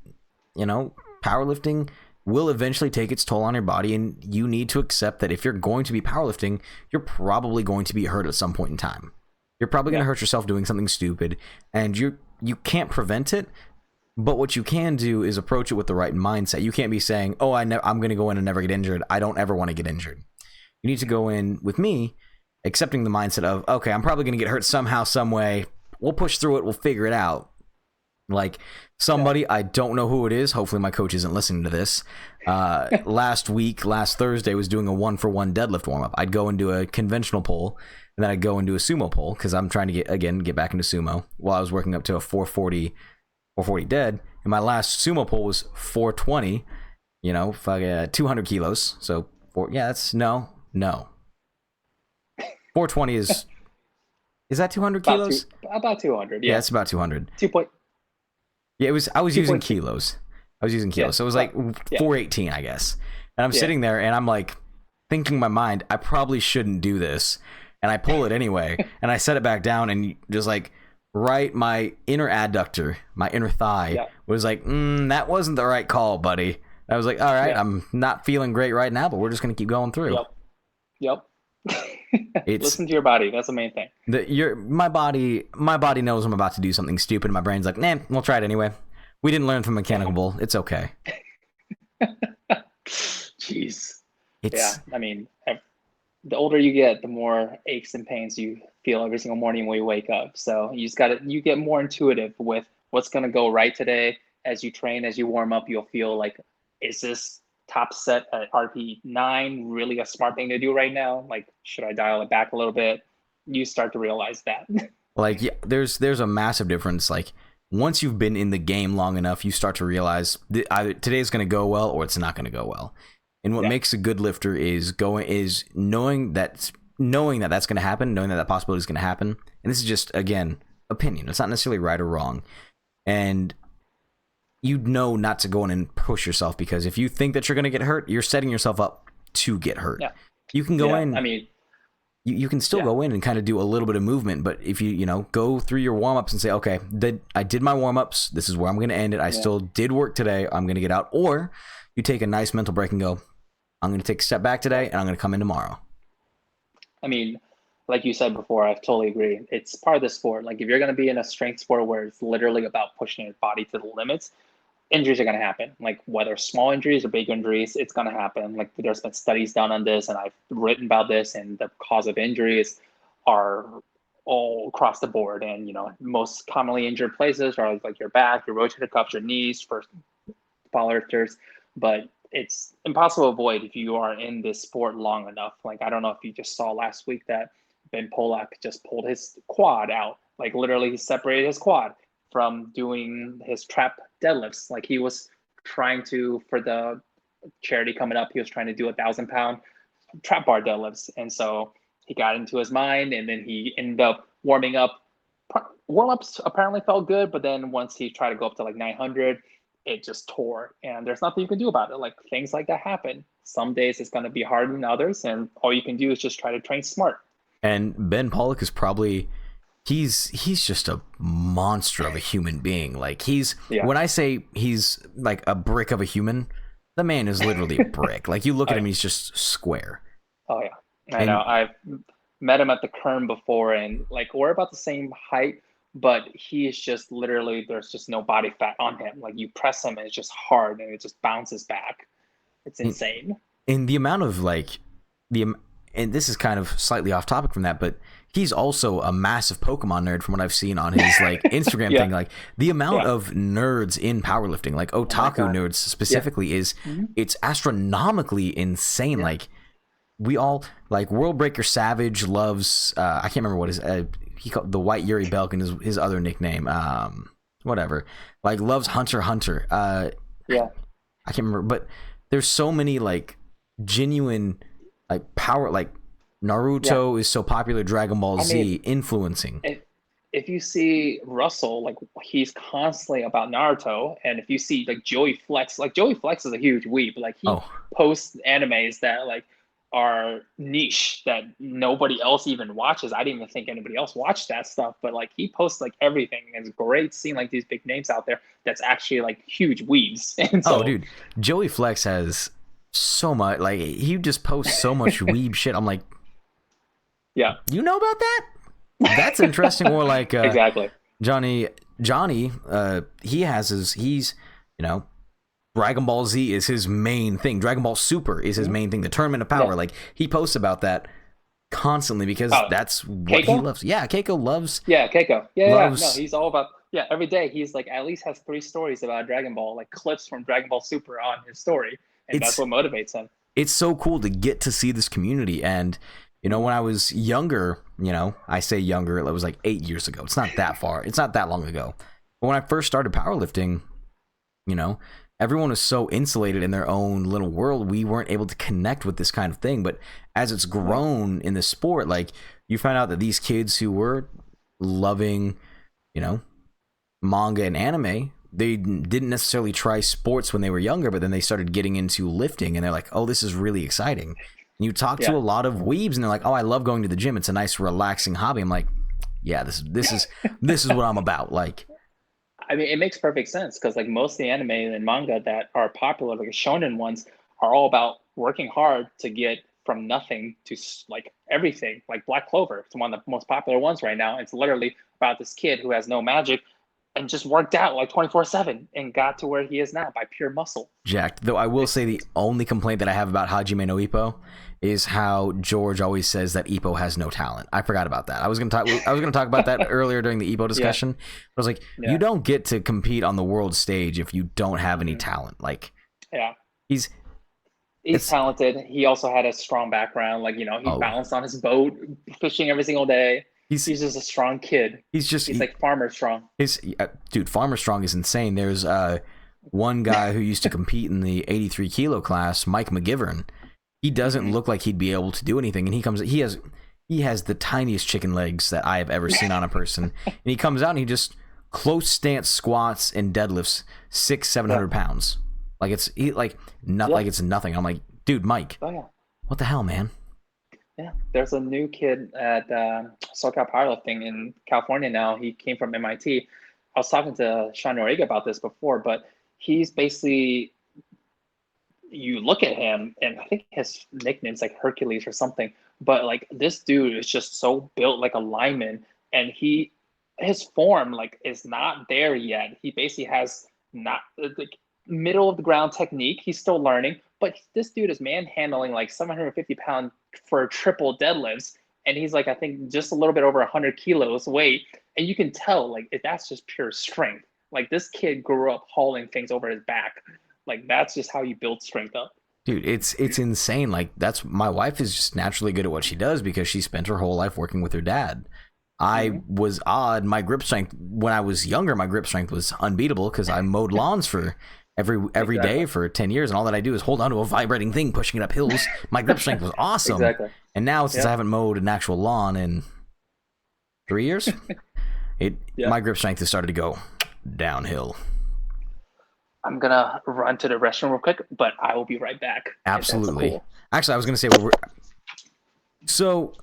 powerlifting will eventually take its toll on your body, and you need to accept that if you're going to be powerlifting, you're probably going to be hurt at some point in time. You're probably going to hurt yourself doing something stupid, and you can't prevent it, but what you can do is approach it with the right mindset. You can't be saying, oh, I'm going to go in and never get injured. I don't ever want to get injured. You need to go in with me, accepting the mindset of, okay, I'm probably going to get hurt somehow, some way. We'll push through it. We'll figure it out. Like somebody, I don't know who it is. Hopefully my coach isn't listening to this. Last Thursday, was doing a 1-for-1 deadlift warm-up. I'd go into a conventional pull, and then I'd go into a sumo pull because I'm trying to get back into sumo while I was working up to a 440 dead. And my last sumo pull was 420, 200 kilos. So that's no. 420 is that 200 kilos? About 200. Yeah, it's about 200. 2 point. Yeah, I was using kilos. So it was like 418, I guess. And I'm sitting there and I'm like thinking in my mind, I probably shouldn't do this. And I pull it anyway, and I set it back down, and just like my inner adductor, my inner thigh was like, that wasn't the right call, buddy. And I was like, all right, I'm not feeling great right now, but we're just going to keep going through. Yep. Listen to your body. That's the main thing. My body knows I'm about to do something stupid. My brain's like, nah, we'll try it anyway. We didn't learn from Mechanical Bull. It's okay. Jeez. I mean, the older you get, the more aches and pains you feel every single morning when you wake up. So you get more intuitive with what's going to go right today. As you train, as you warm up, you'll feel like, is this top set at RP 9 really a smart thing to do right now? Like, should I dial it back a little bit? You start to realize that. Like, there's a massive difference. Like, once you've been in the game long enough, you start to realize either today's going to go well or it's not going to go well. And what makes a good lifter is knowing that that's going to happen, knowing that possibility is going to happen. And this is just, again, opinion. It's not necessarily right or wrong. And you'd know not to go in and push yourself, because if you think that you're going to get hurt, you're setting yourself up to get hurt. Yeah. You can go in. I mean, you can still go in and kind of do a little bit of movement, but if you go through your warm-ups and say, okay, I did my warm-ups, this is where I'm going to end it. I still did work today. I'm going to get out. Or you take a nice mental break and go, I'm going to take a step back today, and I'm going to come in tomorrow. I mean, like you said before, I totally agree. It's part of the sport. Like, if you're going to be in a strength sport where it's literally about pushing your body to the limits, injuries are going to happen. Like, whether small injuries or big injuries, it's going to happen. Like, there's been studies done on this, and I've written about this, and the cause of injuries are all across the board. And, most commonly injured places are like your back, your rotator cuffs, your knees for powerlifters. But it's impossible to avoid if you are in this sport long enough. Like, I don't know if you just saw last week that Ben Polak just pulled his quad out. Like, literally, he separated his quad from doing his trap deadlifts. Like, he was trying to, for the charity coming up, he was trying to do 1,000-pound trap bar deadlifts. And so he got into his mind, and then he ended up warming up. Warm-ups apparently felt good, but then once he tried to go up to like 900, it just tore, and there's nothing you can do about it. Like, things like that happen. Some days it's going to be harder than others, and all you can do is just try to train smart. And Ben Pollock is probably he's just a monster of a human being. Like when I say he's like a brick of a human, the man is literally a brick. Like you look at him, he's just square. Oh yeah, I know. I've met him at the Kern before, and like we're about the same height, but he is just literally there's just no body fat on him. Like you press him, and it's just hard, and it just bounces back. It's insane. And the amount of like and this is kind of slightly off topic from that, but he's also a massive Pokemon nerd from what I've seen on his like Instagram thing. Like the amount of nerds in powerlifting, like otaku nerds specifically, is it's astronomically insane. Like we all like World Breaker Savage loves I can't remember what his he called the White Yuri Belkin is his other nickname. Whatever. Like loves Hunter x Hunter. I can't remember, but there's so many like genuine like power, like Naruto is so popular, Dragon Ball Z influencing. If you see Russell, like he's constantly about Naruto, and if you see like Joey Flex is a huge weeb. Like he posts animes that like are niche that nobody else even watches. I didn't even think anybody else watched that stuff, but like he posts like everything. And it's great seeing like these big names out there that's actually like huge weebs. And so, dude, Joey Flex has so much, like he just posts so much weeb shit. I'm like, you know about that? That's interesting. Or like exactly Johnny he has he's Dragon Ball Z is his main thing. Dragon Ball Super is his main thing. The Tournament of Power, like he posts about that constantly because that's what he loves. Keiko loves. Keiko. No, he's all about. Every day he's like at least has 3 stories about Dragon Ball, like clips from Dragon Ball Super on his story, and that's what motivates him. It's so cool to get to see this community. And when I was younger, I say younger, it was like 8 years ago. It's not that far. It's not that long ago. But when I first started powerlifting, everyone was so insulated in their own little world. We weren't able to connect with this kind of thing. But as it's grown in the sport, like you find out that these kids who were loving, manga and anime, they didn't necessarily try sports when they were younger, but then they started getting into lifting and they're like, oh, this is really exciting. And you talk to a lot of weebs and they're like, oh, I love going to the gym. It's a nice, relaxing hobby. I'm like, yeah, this is what I'm about. Like, I mean, it makes perfect sense because like most of the anime and manga that are popular, like the shonen ones, are all about working hard to get from nothing to like everything. Like Black Clover, it's one of the most popular ones right now. It's literally about this kid who has no magic and just worked out like 24/7 and got to where he is now by pure muscle. Jacked. Though I will say the only complaint that I have about Hajime no Ippo is how George always says that Ippo has no talent. I forgot about that. I was gonna talk about that earlier during the Ippo discussion. I was like, you don't get to compete on the world stage if you don't have any talent. Like, he's talented. He also had a strong background. Like, he balanced on his boat, fishing every single day. He's just a strong kid. He's like Farmer Strong. Dude, Farmer Strong is insane. There's one guy who used to compete in the 83 kilo class, Mike McGivern. He doesn't look like he'd be able to do anything, and he has the tiniest chicken legs that I have ever seen on a person. And he comes out and he just close stance squats and deadlifts 600-700 pounds. Like it's nothing. I'm like, dude, Mike, what the hell, man? Yeah, there's a new kid at SoCal Powerlifting in California now. He came from MIT. I was talking to Sean Noriega about this before, but he's basically, you look at him, and I think his nickname's like Hercules or something, but like this dude is just so built like a lineman, and his form like is not there yet. He basically has not like middle of the ground technique. He's still learning, but this dude is manhandling like 750-pound for triple deadlifts, and he's like, I think just a little bit over 100 kilos weight, and you can tell like that's just pure strength. Like this kid grew up hauling things over his back. Like that's just how you build strength up. Dude, it's insane. Like that's, my wife is just naturally good at what she does because she spent her whole life working with her dad. I was odd. My grip strength when I was younger, my grip strength was unbeatable because I mowed lawns for every day for 10 years, and all that I do is hold on to a vibrating thing pushing it up hills. My grip strength was awesome. Exactly. And now since I haven't mowed an actual lawn in 3 years, my grip strength has started to go downhill. I'm gonna run to the restroom real quick, but I will be right back. Absolutely. Cool. Actually, I was gonna say so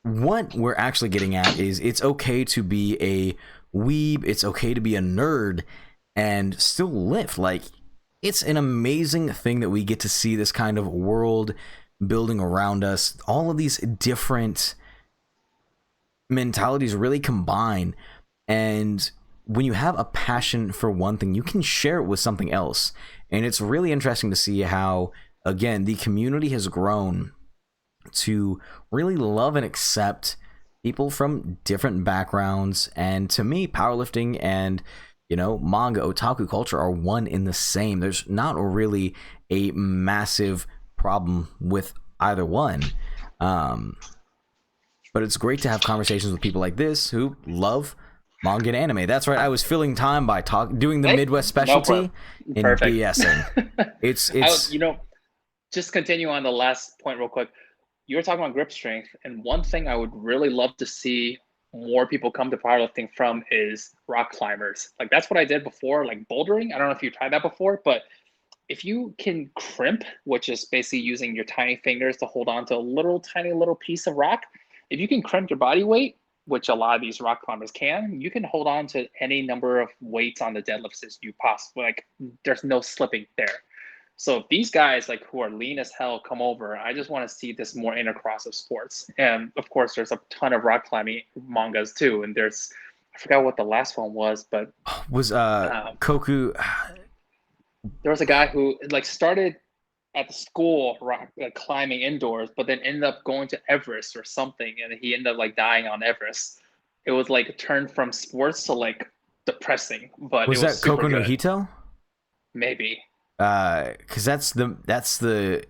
what we're actually getting at is it's okay to be a weeb, it's okay to be a nerd and still lift. Like, it's an amazing thing that we get to see this kind of world building around us. All of these different mentalities really combine, and when you have a passion for one thing, you can share it with something else. And it's really interesting to see how, again, the community has grown to really love and accept people from different backgrounds. And to me, powerlifting and, you know, manga otaku culture are one in the same. There's not really a massive problem with either one. But it's great to have conversations with people like this who love Mangan Anime. That's right. I was filling time by doing the Midwest specialty and BSing. It's you know, just continue on the last point real quick. You were talking about grip strength, and one thing I would really love to see more people come to powerlifting from is rock climbers. Like, that's what I did before, like bouldering. I don't know if you tried that before, but if you can crimp, which is basically using your tiny fingers to hold on to a tiny little piece of rock, if you can crimp your body weight, which a lot of these rock climbers can, you can hold on to any number of weights on the deadlifts as you possibly, like, there's no slipping there. So if these guys, like, who are lean as hell, come over, I just want to see this more intercross of sports. And of course, there's a ton of rock climbing mangas too. And there's, I forgot what the last one was, but was Koku. There was a guy who like started at the school rock, like, climbing indoors, but then ended up going to Everest or something, and he ended up like dying on Everest. It was like turned from sports to like depressing, but was it was that Koku no good. Hito? Maybe. Because that's the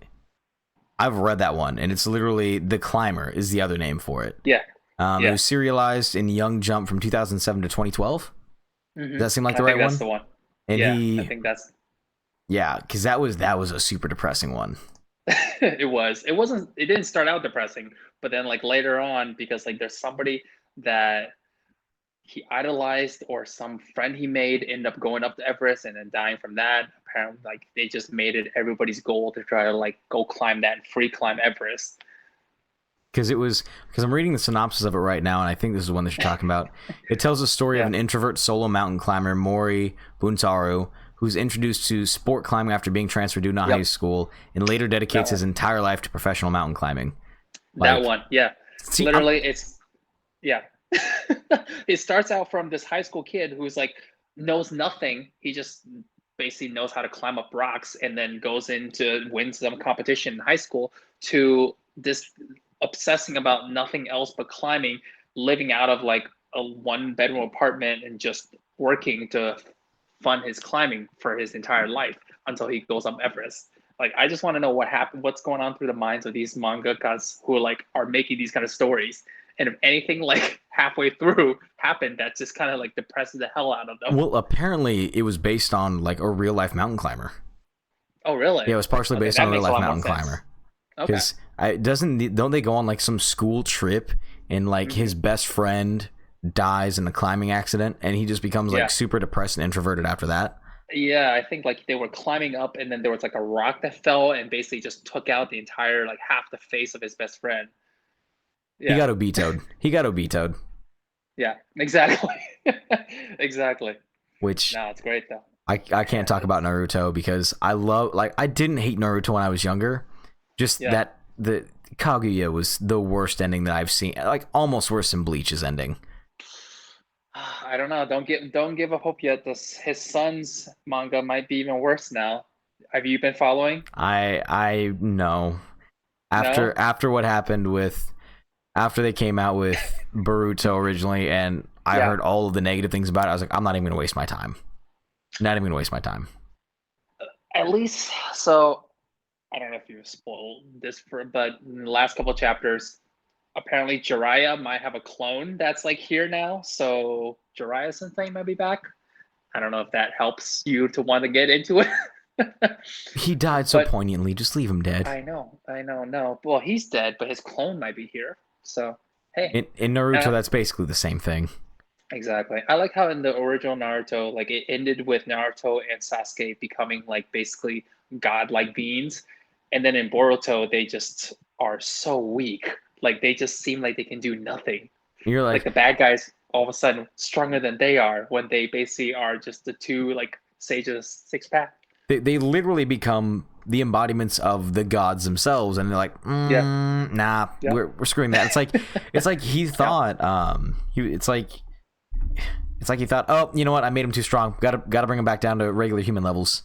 I've read that one, and it's literally The Climber is the other name for it. Yeah. It was serialized in Young Jump from 2007 to 2012. Mm-hmm. Does that seem like I the think right that's one? the one. And yeah, I think that's. Yeah, because that was a super depressing one. It was. It wasn't. It didn't start out depressing, but then like later on, because like there's somebody that he idolized or some friend he made ended up going up to Everest and then dying from that. Apparently, like, they just made it everybody's goal to try to like go climb that and free climb Everest. Because I'm reading the synopsis of it right now, and I think this is the one that you're talking about. It tells the story of an introvert solo mountain climber, Mori Buntaru, who's introduced to sport climbing after being transferred to high school, and later dedicates his entire life to professional mountain climbing. Like, that one, yeah. See, literally, it's it starts out from this high school kid who's like knows nothing. He just basically knows how to climb up rocks, and then goes into win some competition in high school, to this obsessing about nothing else but climbing, living out of like a 1-bedroom apartment and just working to fund his climbing for his entire life until he goes up Everest. Like, I just want to know what happened, what's going on through the minds of these mangakas who are making these kind of stories. And if anything like halfway through happened, that just kind of like depresses the hell out of them. Well, apparently it was based on like a real life mountain climber. Oh, really? Yeah, it was partially based on a real life mountain climber. Because don't they go on like some school trip, and like his best friend dies in a climbing accident, and he just becomes like super depressed and introverted after that? Yeah, I think like they were climbing up, and then there was like a rock that fell and basically just took out the entire, like, half the face of his best friend. Yeah. He got obitoed. Yeah, exactly. Exactly. Which, no, it's great though. I can't talk about Naruto because I didn't hate Naruto when I was younger. Just that the Kaguya was the worst ending that I've seen. Like, almost worse than Bleach's ending. I don't know. Don't give up hope yet. His son's manga might be even worse now. Have you been following? I know. After what happened after they came out with Boruto originally, and I heard all of the negative things about it, I was like, I'm not even gonna waste my time. At least, so I don't know if you spoiled this but in the last couple of chapters, apparently Jiraiya might have a clone that's like here now. So Jiraiya Sensei might be back. I don't know if that helps you to want to get into it. He died so poignantly. Just leave him dead. I know. No. Well, he's dead, but his clone might be here. So, hey. In Naruto, that's basically the same thing. Exactly. I like how in the original Naruto, like, it ended with Naruto and Sasuke becoming like basically godlike beings. And then in Boruto, they just are so weak. Like they just seem like they can do nothing. You're Like like the bad guys all of a sudden stronger than they are when they basically are just the two like sages six pack. they literally become the embodiments of the gods themselves, and they're like, Yeah. nah, Yeah. we're screwing that. It's like he Yeah. thought, it's like he thought, oh, you know what, I made him too strong. Gotta bring him back down to regular human levels.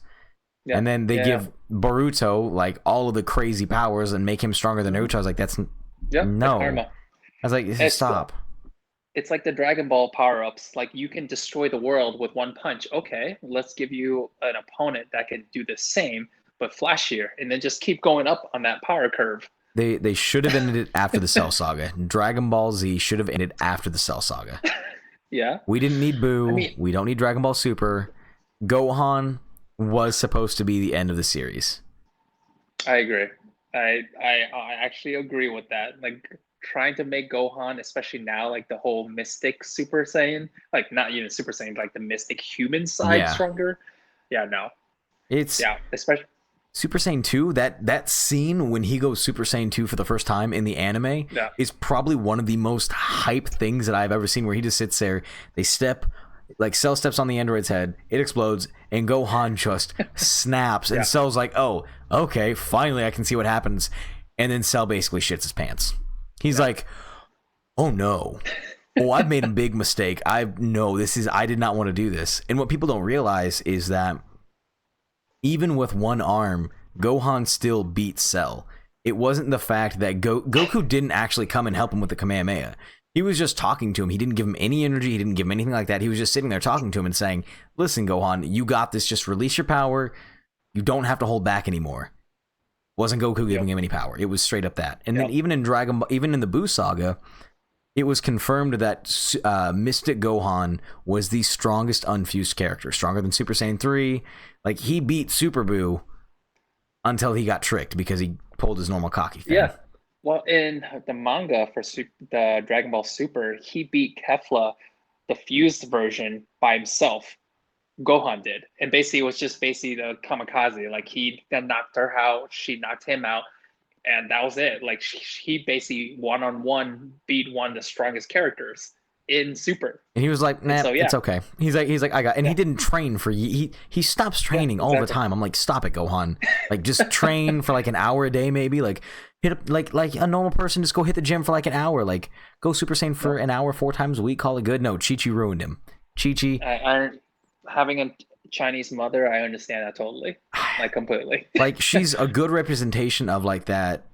Yeah. And then they Yeah. give Boruto like all of the crazy powers and make him stronger than Naruto. I was like, that's Yeah. The no. karma. I was like, It's stop. it's like the Dragon Ball power-ups. Like you can destroy the world with one punch. Okay, let's give you an opponent that can do the same but flashier, and then just keep going up on that power curve. They should have ended it after the Cell Saga. Dragon Ball Z should have ended after the Cell Saga. Yeah. We didn't need I Boo. mean, We don't need Dragon Ball Super. Gohan was supposed to be the end of the series. I agree. I actually agree with that. Like trying to make Gohan, especially now, like the whole Mystic Super Saiyan, like not even Super Saiyan, like the Mystic human side Yeah. stronger. Yeah, no. It's Yeah, especially Super Saiyan 2, that scene when he goes Super Saiyan 2 for the first time in the anime yeah. is probably one of the most hype things that I've ever seen, where he just sits there, they step, like Cell steps on the android's head, it explodes, and Gohan just snaps, and Yeah. Cell's like, oh, okay, finally I can see what happens, and then Cell basically shits his pants. He's like, oh no. Oh, I've made a big mistake. I did not want to do this. And what people don't realize is that even with one arm, Gohan still beats Cell. It wasn't the fact that Goku didn't actually come and help him with the Kamehameha. He was just talking to him. He didn't give him any energy. He didn't give him anything like that. He was just sitting there talking to him and saying, listen, Gohan, you got this. Just release your power. You don't have to hold back anymore. Wasn't Goku giving him any power. It was straight up that. And then even in the Buu saga, it was confirmed that Mystic Gohan was the strongest unfused character, stronger than Super Saiyan 3. Like, he beat Super Buu until he got tricked because he pulled his normal cocky thing. Yeah. Well, in the manga for the Dragon Ball Super, he beat Kefla, the fused version, by himself. Gohan did, and basically it was just basically the kamikaze. Like he then knocked her out, she knocked him out, and that was it. Like he basically one-on-one beat one of the strongest characters in Super. And he was like, nah, so, yeah. It's okay. He's like, I got, and he didn't train for, he stops training all the time. I'm like, stop it, Gohan. Like, just train for like an hour a day, maybe. Like, hit up, like a normal person, just go hit the gym for like an hour. Like, go Super Saiyan for an hour 4 times a week, call it good. No, Chi-Chi ruined him. Chi-Chi. I having a Chinese mother, I understand that totally, like completely. Like, she's a good representation of like that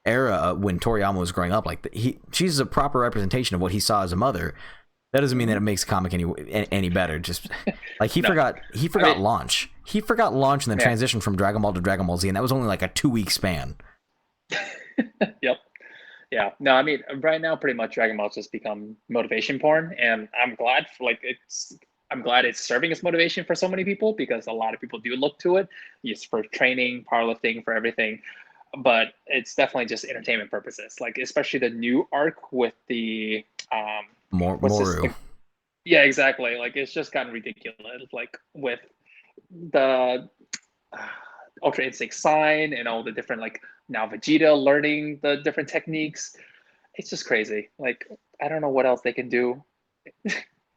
era when Toriyama was growing up. Like, she's a proper representation of what he saw as a mother. That doesn't mean that it makes the comic any better. Just like he forgot launch. He forgot launch and then transition from Dragon Ball to Dragon Ball Z, and that was only like a 2-week span. Yep. Yeah. No, I mean, right now, pretty much Dragon Ball's just become motivation porn, and I'm glad it's serving as motivation for so many people, because a lot of people do look to it, just for training, powerlifting, for everything. But it's definitely just entertainment purposes. Like especially the new arc with the Moru. Yeah, exactly. Like it's just gotten ridiculous. Like with the Ultra Instinct sign and all the different, like now Vegeta learning the different techniques. It's just crazy. Like I don't know what else they can do.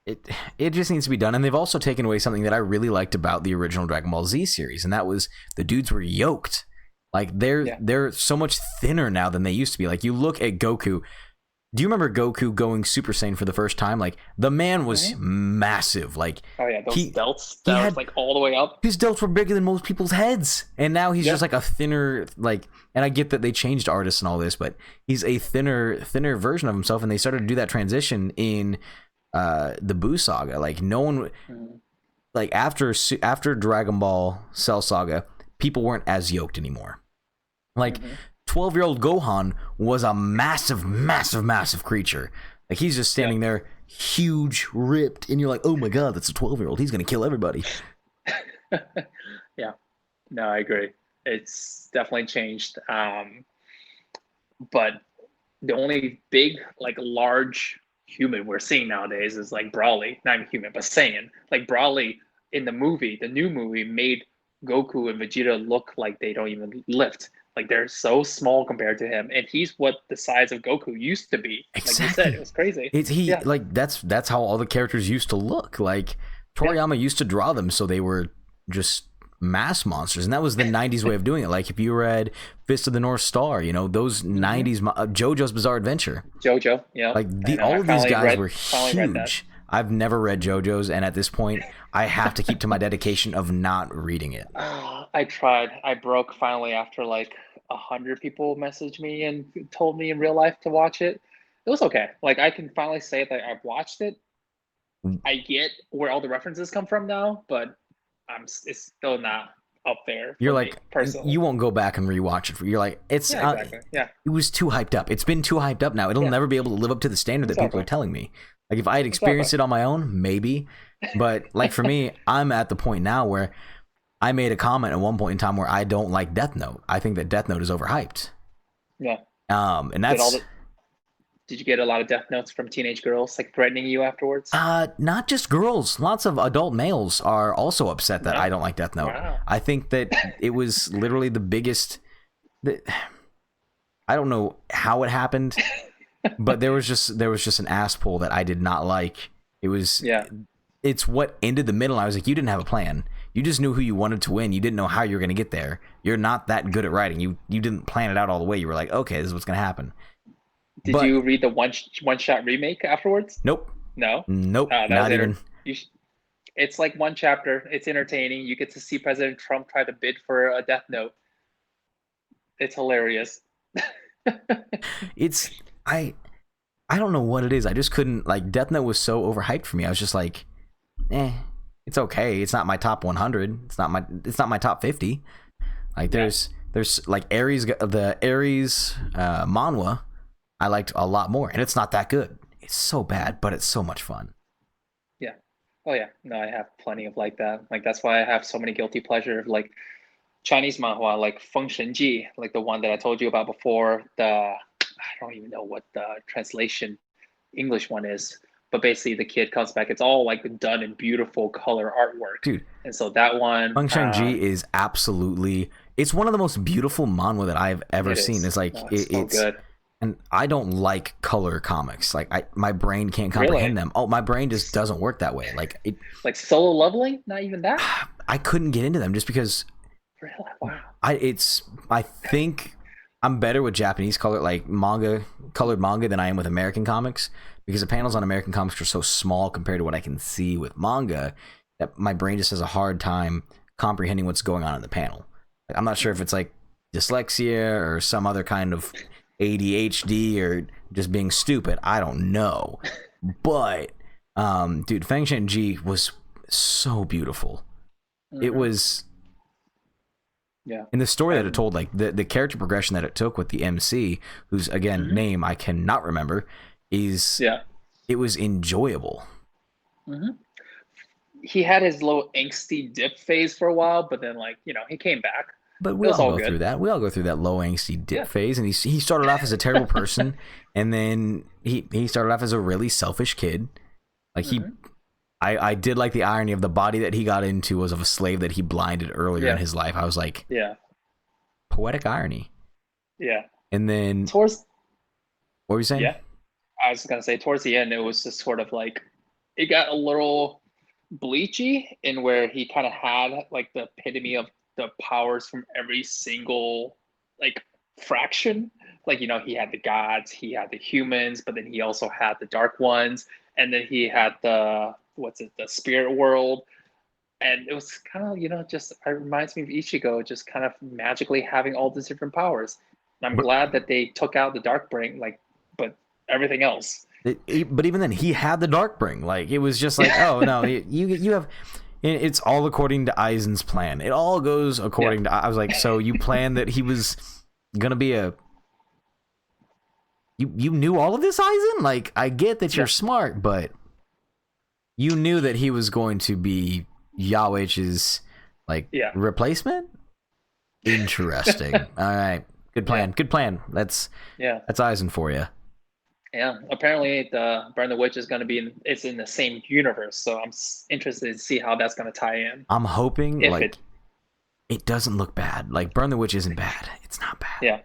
It just needs to be done. And they've also taken away something that I really liked about the original Dragon Ball Z series, and that was the dudes were yoked. Like they're so much thinner now than they used to be. Like you look at Goku. Do you remember Goku going Super Saiyan for the first time? Like the man was massive. Like those delts that was like all the way up. His delts were bigger than most people's heads, and now he's just like a thinner. Like, and I get that they changed artists and all this, but he's a thinner version of himself. And they started to do that transition in the Buu saga. Like no one, like after Dragon Ball Cell Saga, people weren't as yoked anymore. Like 12-year-old Gohan was a massive creature. Like he's just standing there, huge, ripped, and you're like, oh my god, that's a 12-year-old. He's gonna kill everybody. Yeah, no, I agree. It's definitely changed. But the only big, like large human we're seeing nowadays is like Broly, not even human, but Saiyan. Like Broly in the new movie, made Goku and Vegeta look like they don't even lift. Like they're so small compared to him, and he's what the size of Goku used to be. Like you said, Exactly. it was crazy. It's he Yeah, like that's how all the characters used to look. Like yeah, Toriyama used to draw them so they were just mass monsters, and that was the 90s way of doing it. Like if you read Fist of the North Star, you know, those 90s JoJo's Bizarre Adventure, JoJo. Yeah, like I the know. I all of these guys were finally read that. huge. I've never read JoJo's, and at this point I have to keep to my dedication of not reading it. I tried. I broke finally after like 100 people messaged me and told me in real life to watch it. It was okay. Like I can finally say that I've watched it. I get where all the references come from now, but it's still not up there You're for me like, personally. you won't go back and rewatch it. You're like, Yeah, exactly. Yeah, it was too hyped up. It's been too hyped up now. It'll yeah, never be able to live up to the standard that people exactly, are telling me. Like if I had exactly. experienced it on my own, maybe. But like for me, I'm at the point now where I made a comment at one point in time where I don't like Death Note. I think that Death Note is overhyped. Yeah. And Did all that's the Did you get a lot of death notes from teenage girls like threatening you afterwards? not just girls. Lots of adult males are also upset that Yeah. I don't like Death Note. Wow. I think that it was literally the biggest. I don't know how it happened, but there was just an ass pull that I did not like. It was Yeah. it's what ended the middle. I was like, you didn't have a plan. You just knew who you wanted to win. You didn't know how you were going to get there. You're not that good at writing. You didn't plan it out all the way. You were like, okay, this is what's going to happen. Did But you read the one shot remake afterwards? nope, No. nope, That was not even. you sh- it's like one chapter. It's entertaining. You get to see President Trump try to bid for a death note. It's hilarious. It's I don't know what it is. I just couldn't like Death Note was so overhyped for me. I was just like, it's okay. It's not my top 100. It's not my top 50. Like there's like the Ares manhwa I liked a lot more, and it's not that good. It's so bad, but it's so much fun. Yeah. Oh yeah. No, I have plenty of like that. Like that's why I have so many guilty pleasure of like Chinese manhwa, like Feng Shenji, like the one that I told you about before. I don't even know what the translation English one is, but basically the kid comes back. It's all like done in beautiful color artwork, Dude, and so that one, Feng Shang-Ji is absolutely it's one of the most beautiful manhwa that I've ever it seen. is. It's like No, it's so good. and I don't like color comics. Like my brain can't Really, comprehend them. Oh, my brain just doesn't work that way. Like like solo leveling, not even that. I couldn't get into them just because Really, wow. I think I'm better with Japanese colored manga than I am with American comics because the panels on American comics are so small compared to what I can see with manga that my brain just has a hard time comprehending what's going on in the panel. Like, I'm not sure if it's like dyslexia or some other kind of ADHD or just being stupid. I don't know. But dude, Feng Shen-Ji was so beautiful. It was Yeah. in the story that it told, like the character progression that it took with the MC, whose again name I cannot remember, is it was enjoyable. He had his little angsty dip phase for a while, but then like he came back. But It we was all all go good. through that. We all go through that low angsty dip Yeah. phase, and he started off as a terrible person, and then he started off as a really selfish kid. Like I did like the irony of the body that he got into was of a slave that he blinded earlier in his life. I was like, Yeah. poetic irony. Yeah. And then Towards what were you saying? Yeah. I was gonna say towards the end it was just sort of like it got a little bleachy in where he kind of had like the epitome of the powers from every single like fraction. Like he had the gods, he had the humans, but then he also had the dark ones, and then he had the spirit world. And it was kind of just it reminds me of Ichigo just kind of magically having all these different powers. And I'm But glad that they took out the dark brain, like, but everything else. but even then, he had the dark bring. Like it was just like, oh no, you have. It's all according to Aizen's plan. It all goes according to. I was like, so you planned that he was gonna be a. You knew all of this, Aizen? Like I get that you're smart, but you knew that he was going to be Yaoich's replacement. Interesting. All right, good plan. Good plan. That's Aizen for you. Yeah, apparently the Burn the Witch is going to be it's in the same universe, so I'm interested to see how that's going to tie in. I'm hoping It doesn't look bad. Like Burn the Witch isn't bad. It's not bad. Yeah,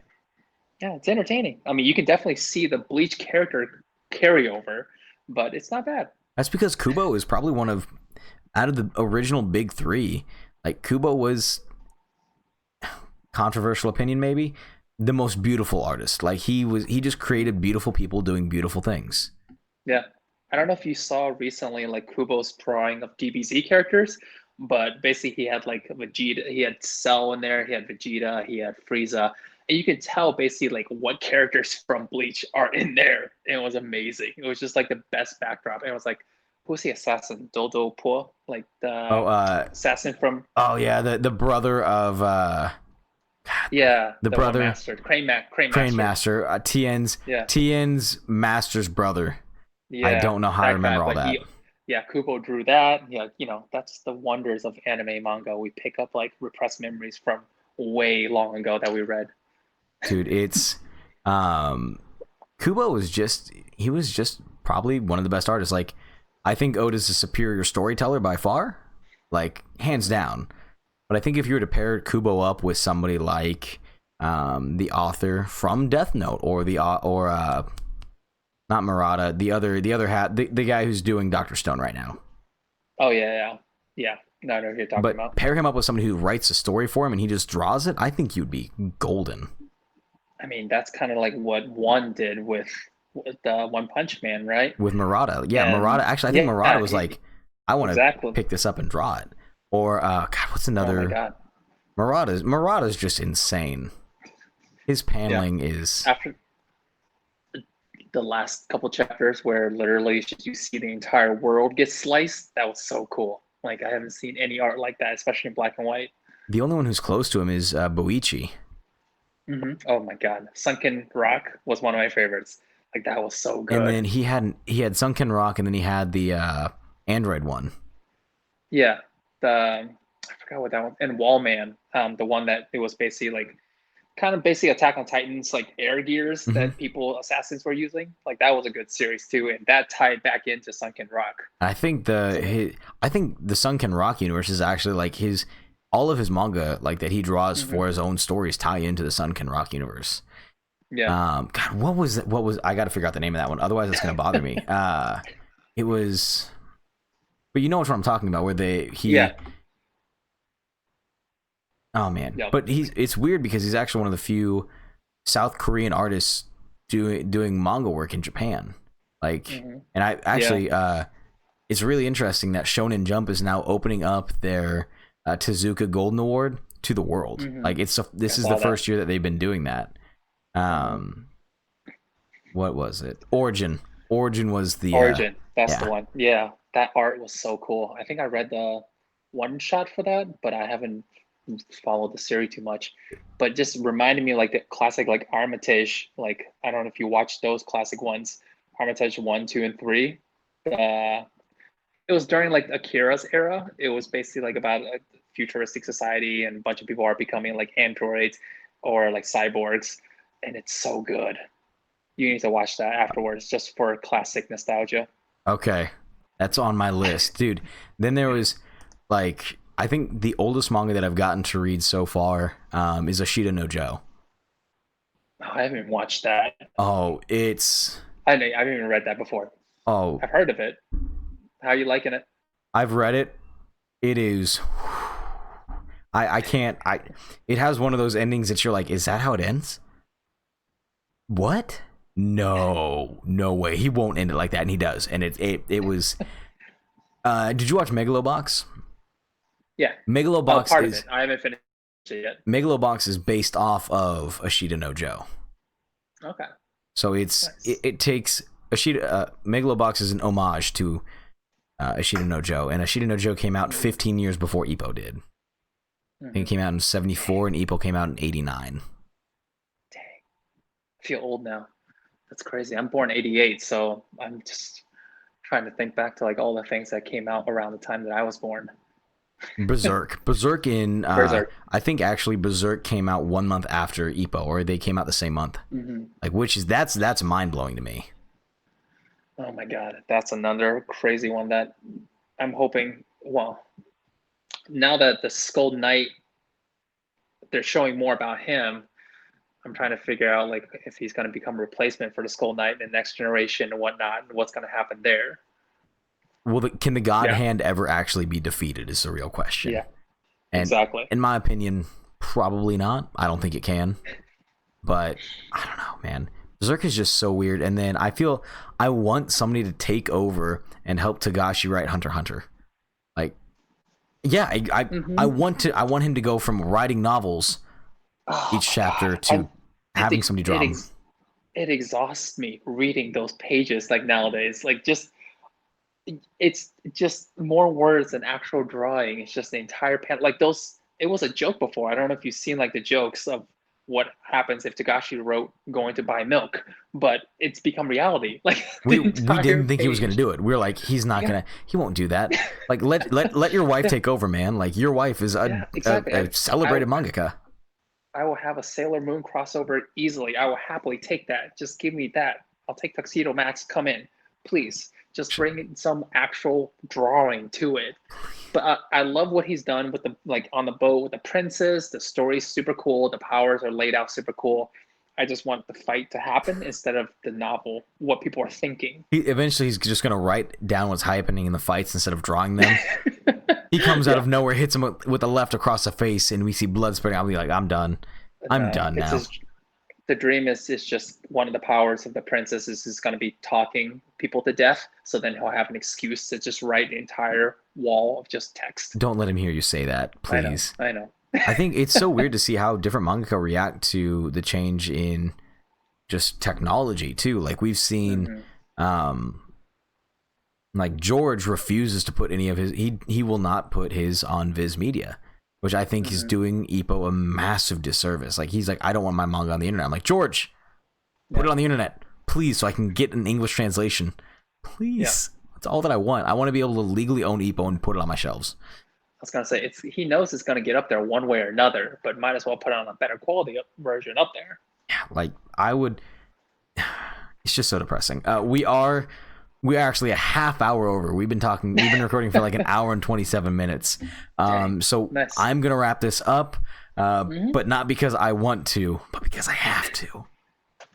yeah, it's entertaining. I mean, you can definitely see the Bleach character carryover, but it's not bad. That's because Kubo is probably one of out of the original big three. Like Kubo was, controversial opinion maybe, the most beautiful artist. Like he just created beautiful people doing beautiful things. Yeah. I don't know if you saw recently like Kubo's drawing of DBZ characters, but basically he had like Vegeta, he had Cell in there, he had Vegeta, he had Frieza, and you could tell basically like what characters from Bleach are in there. And it was amazing. It was just like the best backdrop. And it was like, who's the assassin? Dodo Po, like the Oh, assassin from oh yeah, the brother of yeah, the the one brother master, Crane Crane Master. Master, Tien's Yeah, master's brother. I yeah, don't know how I that guy. remember all But that. yeah, Kubo drew that. Yeah, that's the wonders of anime manga. We pick up like repressed memories from way long ago that we read. Dude, it's Kubo was just he was just probably one of the best artists. Like I think Oda's a superior storyteller by far, like hands down. But I think if you were to pair Kubo up with somebody like the author from Death Note or not Murata, the guy who's doing Doctor Stone right now. Oh yeah. No, I know who you're talking But about. pair him up with somebody who writes a story for him and he just draws it, I think you'd be golden. I mean, that's kind of like what One did with the One Punch Man, right? With Murata. Yeah, And Murata. Actually, I think yeah, Murata was like, I want to exactly. pick this up and draw it. Or God, what's Oh my another? God. Murata's just insane. His Yeah. paneling is After the last couple chapters where literally you see the entire world get sliced, that was so cool. Like I haven't seen any art like that, especially in black and white. the only one who's close to him is Boichi. Oh my God, Sunken Rock was one of my favorites. Like that was so And good. then he had Sunken Rock, and then he had the Android one. Yeah, the I forgot what that one and Wallman, the one that it was basically like kind of basically Attack on Titans like air gears Mm-hmm. that people assassins were using. Like that was a good series too, and that tied back into Sunken Rock. I think the Sunken Rock universe is actually like his all of his manga like that he draws Mm-hmm. for his own stories tie into the Sunken Rock universe. Yeah, God, what was that? What was I got to figure out the name of that one? Otherwise, it's gonna bother me. It was, but you know what I'm talking about, where yeah, oh man, yep. but it's weird because he's actually one of the few South Korean artists doing manga work in Japan. Like, Mm-hmm. and I Yeah. actually, it's really interesting that Shonen Jump is now opening up their Tezuka Golden Award to the world. Mm-hmm. Like, this I is saw the that. first year that they've been doing that. What was it? Origin was the Origin, that's the yeah. one. Yeah, that art was so cool. I think I read the one shot for that, but I haven't followed the series too much. But just reminded me like the classic like Armitage. Like I don't know if you watched those classic ones, Armitage 1, 2, and 3. Uh, it was during like Akira's era. It was basically like about a futuristic society and a bunch of people are becoming like androids or like cyborgs, and it's so good. You need to watch that afterwards just for classic nostalgia. Okay, that's on my list, dude. Then there was like I think the oldest manga that I've gotten to read so far is Ashita no Joe. Oh, I haven't watched that. Oh, it's I haven't even read that before. oh I've heard of it. How are you liking it? I've read it. It is. I can't. It has one of those endings that you're like, is that how it ends? What? No, no way. He won't end it like that, and he does. And it was. Did you watch Megalobox? Yeah. Oh, Megalobox part of is it. I haven't finished it yet. Megalobox is based off of Ashita no Joe. Okay. So it's Nice. it takes Ashita. Megalobox is an homage to Ashita no Joe, and Ashita no Joe came out 15 years before Ippo did. I think it came out in 74, and Ippo came out in 89. Dang. I feel old now. That's crazy. I'm born 88, so I'm just trying to think back to like all the things that came out around the time that I was born. Berserk in Berserk. I think actually Berserk came out 1 month after Ippo, or they came out the same month. Mm-hmm. Like, which is that's mind blowing to me. Oh my God. That's another crazy one that I'm hoping. Well, now that the Skull Knight they're showing more about him. I'm trying to figure out like if he's going to become a replacement for the Skull Knight in the next generation and whatnot, and what's going to happen there. Well, can the God Yeah. Hand ever actually be defeated is the real question. Yeah, And exactly. in my opinion, probably not. I don't think it can. But I don't know, man. Berserk is just so weird. And then I feel I want somebody to take over and help Togashi write Hunter x Hunter. Like, yeah, I want him to go from writing novels Oh each my chapter God. to having somebody draw them. It exhausts me reading those pages like nowadays. Like just it's just more words than actual drawing. It's just the entire panel. Like those, it was a joke before. I don't know if you've seen like the jokes of what happens if Togashi wrote going to buy milk, but it's become reality. Like the We entire didn't think he was going to page. do it. We were like, he's not Yeah, gonna. He won't do that. Like let your wife yeah, take over, man. Like your wife is yeah, exactly. a celebrated mangaka. I will have a Sailor Moon crossover easily. I will happily take that. Just give me that. I'll take Tuxedo Max. Come in, please. Just bring in some actual drawing to it. But I love what he's done with the like on the boat with the princess. The story's super cool. The powers are laid out super cool. I just want the fight to happen instead of the novel. What people are thinking. Eventually, he's just gonna write down what's happening in the fights instead of drawing them. He comes out Yeah. of nowhere, hits him with a left across the face, and we see blood spreading. I'll be like, I'm done. I'm No, done it's now. his, the dream is just one of the powers of the princess is going to be talking people to death. So then he'll have an excuse to just write the entire wall of just text. Don't let him hear you say that, I know, please. I know. I think it's so weird to see how different mangaka react to the change in just technology too. Like we've seen, like George refuses to put any of his. He will not put his on Viz Media, which I think is doing Ippo a massive disservice. Like he's like, I don't want my manga on the internet. I'm like, George, put it on the internet, please, so I can get an English translation. Please, that's all that I want. I want to be able to legally own Ippo and put it on my shelves. I was gonna say he knows it's gonna get up there one way or another, but might as well put on a better quality version up there. Yeah, like I would. It's just so depressing. We're actually a half hour over. We've been recording for like an hour and 27 minutes. So Nice. I'm gonna wrap this up, but not because I want to, but because I have to.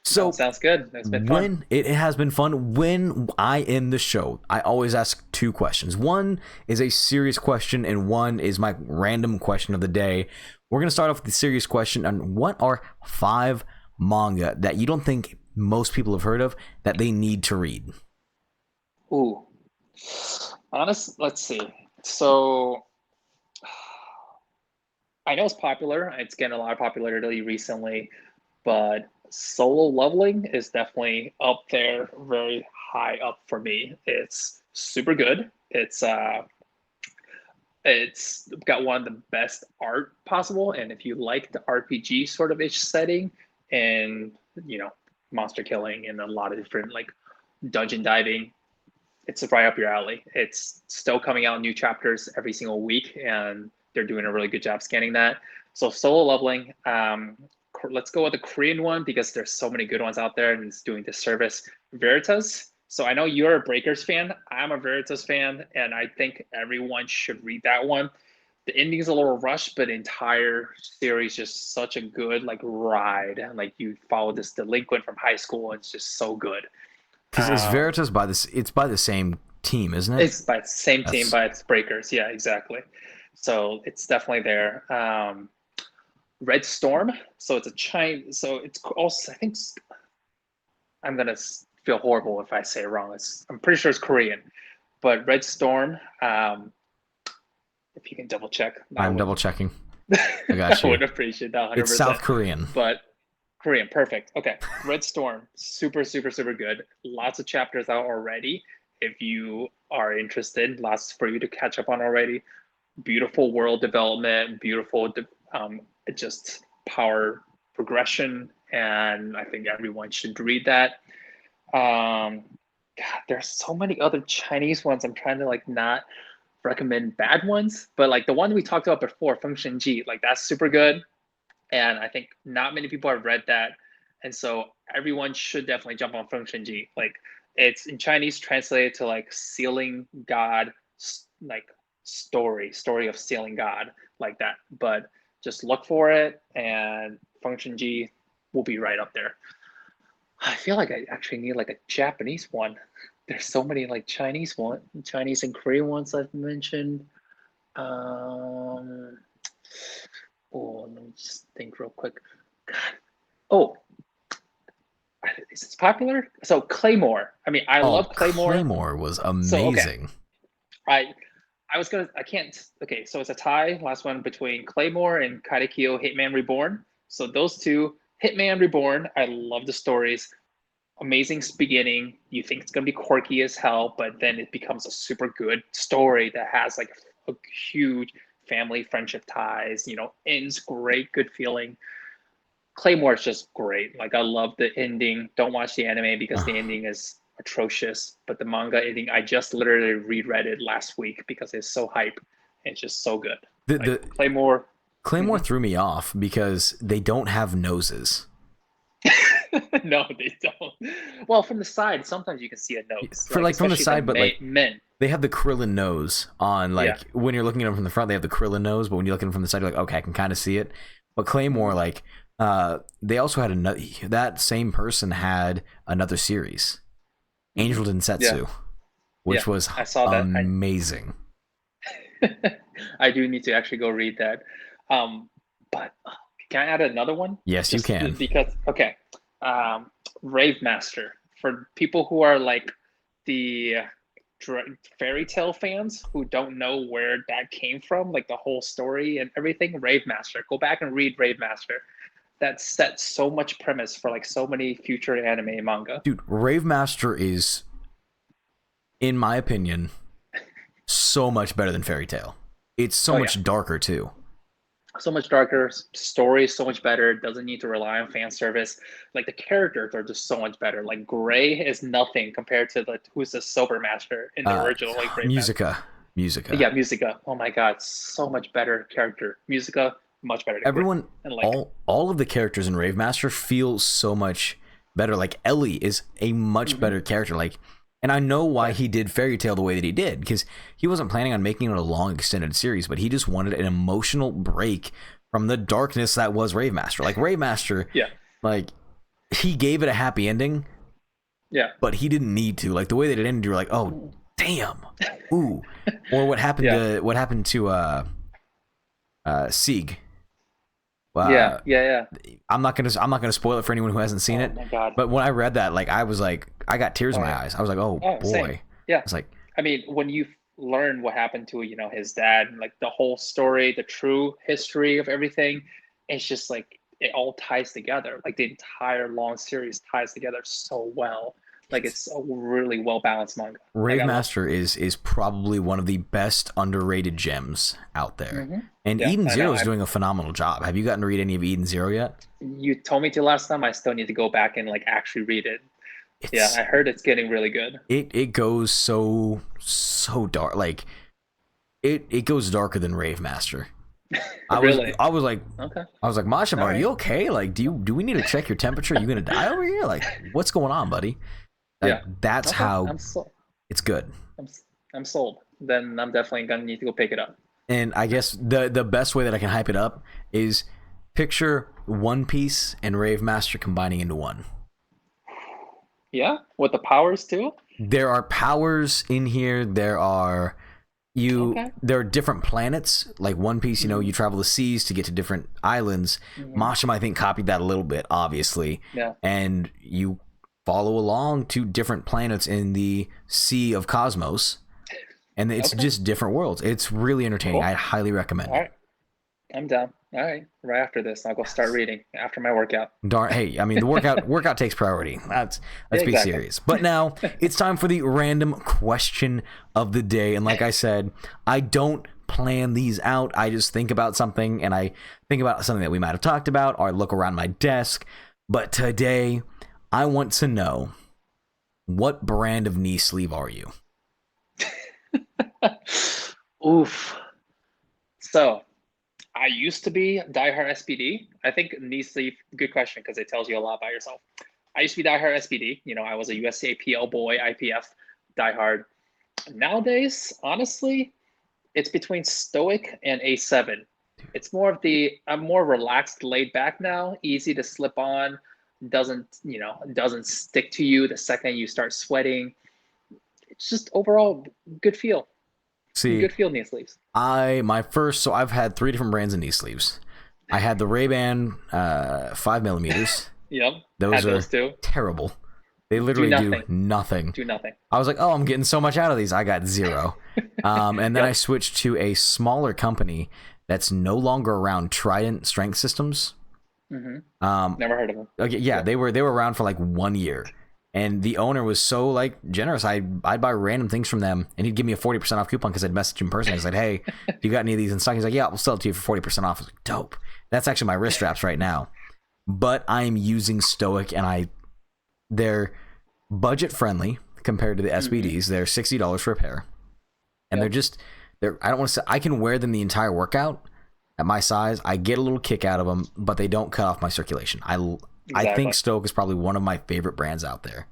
So sounds good. It's been fun. It has been fun. When I end the show, I always ask two questions. One is a serious question, and one is my random question of the day. We're gonna start off with the serious question on what are 5 manga that you don't think most people have heard of that they need to read. Ooh, let's see. So I know it's popular. It's getting a lot of popularity recently, but Solo Leveling is definitely up there, very high up for me. It's super good. It's got one of the best art possible, and if you like the RPG sort of ish setting, and monster killing and a lot of different like dungeon diving, it's right up your alley. It's still coming out new chapters every single week, and they're doing a really good job scanning that. So Solo Leveling, let's go with the Korean one because there's so many good ones out there and it's doing disservice. Veritas. So I know you're a Breakers fan. I'm a Veritas fan, and I think everyone should read that one. The ending's a little rushed, but the entire series just such a good like ride. Like you follow this delinquent from high school, and it's just so good. Because it's Veritas by this, it's by the same team, isn't it? It's by the same team, by its Breakers. Yeah, exactly. So it's definitely there. Red Storm. So it's a Chinese. So it's also, I think I'm gonna feel horrible if I say it wrong. I'm pretty sure it's Korean, but Red Storm. If you can double check, I'm double checking. I got you. I would appreciate that. 100%. It's South Korean, but Korean, perfect. Okay, Red Storm, super, super, super good. Lots of chapters out already. If you are interested, lots for you to catch up on already. Beautiful world development, beautiful just power progression, and I think everyone should read that. God, there's so many other Chinese ones. I'm trying to like not recommend bad ones, but like the one we talked about before, Function G, like that's super good. And I think not many people have read that. And so everyone should definitely jump on Function G. Like it's in Chinese translated to like sealing God, like story of sealing God, like that. But Just look for it, and Function G will be right up there. I feel like I actually need like a Japanese one. There's so many like Chinese and Korean ones I've mentioned. Um, oh, let me just think real quick. God. Oh, is this popular? So Claymore. I mean, I Oh, love Claymore. Claymore was So okay, amazing. I I can't. Okay, so it's a tie. Last one between Claymore and Katekyo Hitman Reborn. So those two, Hitman Reborn. I love the stories. Amazing beginning. You think it's gonna be quirky as hell, but then it becomes a super good story that has like a huge family friendship ties. Ends great, good feeling. Claymore is just great. Like I love the ending. Don't watch the anime because the ending is atrocious. But the manga ending, I just literally reread it last week because it's so hype. It's just so good. The Like Claymore. Claymore threw me off because they don't have noses. No, they don't. Well, from the side, sometimes you can see a nose. For like from the especially side, but like men. they have the Krillin nose on. Like Yeah. when you're looking at them from the front, they have the Krillin nose, but when you're looking from the side, you're like, okay, I can kind of see it. But Claymore, like, they also had another. That same person had another series, Angel Densetsu, which was I saw that. amazing. I do need to actually go read that. But can I add another one? Yes, you can. Because okay, Rave Master for people who are like the fairy tale fans who don't know where that came from, like the whole story and everything. Rave Master, go back and read Rave Master. That sets so much premise for like so many future anime and manga. Dude, Rave Master is, in my opinion, so much better than Fairy Tail. It's so much darker too. So much darker, story so much better, doesn't need to rely on fan service. Like the characters are just so much better. Like Gray is nothing compared to who's the sober master in the original like Brave Musica. Yeah, Musica. Oh my god, so much better character. Musica, much better than Everyone, and like all of the characters in Rave Master feel so much better. Like Ellie is a much better character. Like, and I know why he did Fairy Tail the way that he did, because he wasn't planning on making it a long extended series, but he just wanted an emotional break from the darkness that was Rave Master. Like Rave Master, like he gave it a happy ending, but he didn't need to. Like the way that it ended, you were like, oh damn, ooh. Or what happened to Sieg. I'm not gonna spoil it for anyone who hasn't seen it. My god. But when I read that, like I got tears in my eyes. I was like, oh boy. Same. Yeah. It's like, I mean, when you learn what happened to his dad, and like the whole story, the true history of everything, it's just like it all ties together. Like the entire long series ties together so well. Like it's a really well balanced manga. Rave Master is probably one of the best underrated gems out there. And Eden Zero is doing a phenomenal job. Have you gotten to read any of Eden Zero yet? You told me to last time. I still need to go back and like actually read it. I heard it's getting really good. It goes so dark. Like it goes darker than Rave Master. I was like, Mashima, are you okay? Like, do we need to check your temperature? Are you gonna die over here? Like, what's going on, buddy? Like, that's how it's good. I'm sold. Then I'm definitely gonna need to go pick it up. And I guess the best way that I can hype it up is picture One Piece and Rave Master combining into one. Yeah, with the powers too. There are powers in here. There are different planets. Like One Piece, you travel the seas to get to different islands. Mashima, I think, copied that a little bit, obviously. Yeah. And you follow along to different planets in the Sea of Cosmos. And it's just different worlds. It's really entertaining. I highly recommend it. All right. I'm down. All right. Right after this, I'll go start reading after my workout. Darn. Hey, I mean, the workout takes priority. Let's be serious. But now it's time for the random question of the day. And like I said, I don't plan these out. I just think about something, and I think about something that we might have talked about, or I look around my desk. But today, I want to know, what brand of knee sleeve are you? Oof. So, I used to be diehard SPD. I think knee sleeve, good question, because it tells you a lot about yourself. I used to be diehard SPD. I was a USAPL boy, IPF, diehard. Nowadays, honestly, it's between Stoic and A7. Dude, It's more of the I'm more relaxed, laid back now, easy to slip on, doesn't stick to you the second you start sweating. It's just overall good feel. See, Good feel knee sleeves. so I've had 3 different brands of knee sleeves. I had the Ray-Ban 5mm. Yep. Those Had are those too. terrible. They literally do nothing. Do nothing. I was like, oh, I'm getting so much out of these. I got 0. And then Yep. I switched to a smaller company that's no longer around, Trident Strength Systems. Never heard of them. Okay, yeah, they were around for like 1 year. And the owner was so like generous. I'd buy random things from them, and he'd give me a 40% off coupon because I'd message him personally. I said, "Hey, do you got any of these in stock?" He's like, "Yeah, we'll sell it to you for 40% off." I was like, "Dope." That's actually my wrist straps right now. But I'm using Stoic, and they're budget friendly compared to the SBDs. They're $60 for a pair, and they're I don't want to say I can wear them the entire workout at my size. I get a little kick out of them, but they don't cut off my circulation. I think Stoic is probably one of my favorite brands out there.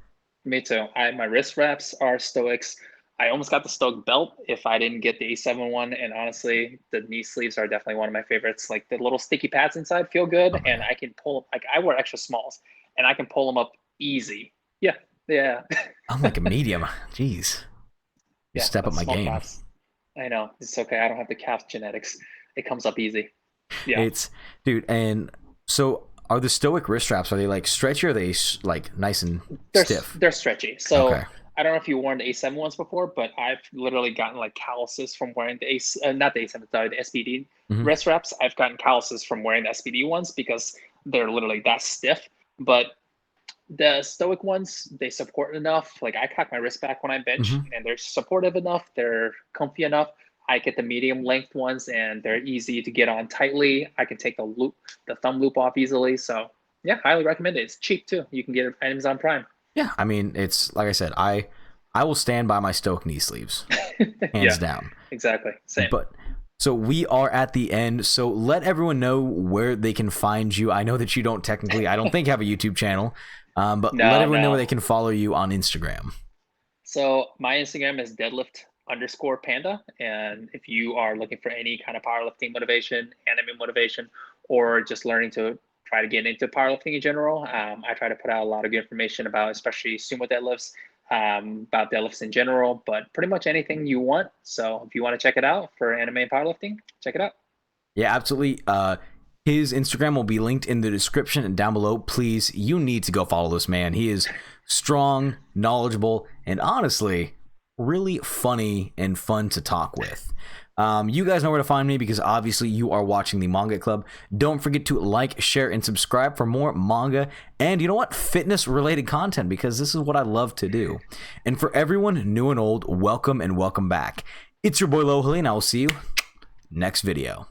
Me too. My wrist wraps are Stoics. I almost got the Stoic belt if I didn't get the A7 one. And honestly, the knee sleeves are definitely one of my favorites. Like the little sticky pads inside feel good, and I can pull. Like I wear extra smalls, and I can pull them up easy. Yeah, yeah. I'm like a medium. Jeez, you step up my game. Calves. I know, it's okay. I don't have the calf genetics. It comes up easy. Yeah, dude. And so, are the Stoic wrist straps, are they like stretchy, or are they like nice and stiff? They're stretchy. So okay. I don't know if you worn the A7 ones before, but I've literally gotten like calluses from wearing the not the A7, sorry, the SBD wrist wraps. I've gotten calluses from wearing the SBD ones because they're literally that stiff. But the Stoic ones, they support enough. Like I cock my wrist back when I bench, and they're supportive enough. They're comfy enough. I get the medium length ones, and they're easy to get on tightly. I can take the thumb loop off easily. So yeah, highly recommend it. It's cheap too. You can get it at Amazon Prime. Yeah, I mean, it's like I said, I will stand by my Stoic knee sleeves, hands down. Exactly, same. But so we are at the end. So let everyone know where they can find you. I know that you don't technically, I don't think, have a YouTube channel, but let everyone know where they can follow you on Instagram. So my Instagram is deadlift_panda, and if you are looking for any kind of powerlifting motivation, anime motivation, or just learning to try to get into powerlifting in general, I try to put out a lot of good information about especially sumo deadlifts, about deadlifts in general, but pretty much anything you want. So if you want to check it out for anime and powerlifting, check it out. Yeah, absolutely. His Instagram will be linked in the description and down below. Please, you need to go follow this man. He is strong, knowledgeable, and honestly really funny and fun to talk with. You guys know where to find me because obviously you are watching the Manga Club. Don't forget to like, share, and subscribe for more manga and, you know what, fitness related content, because this is what I love to do. And for everyone new and old, welcome and welcome back. It's your boy Lohali, and I will see you next video.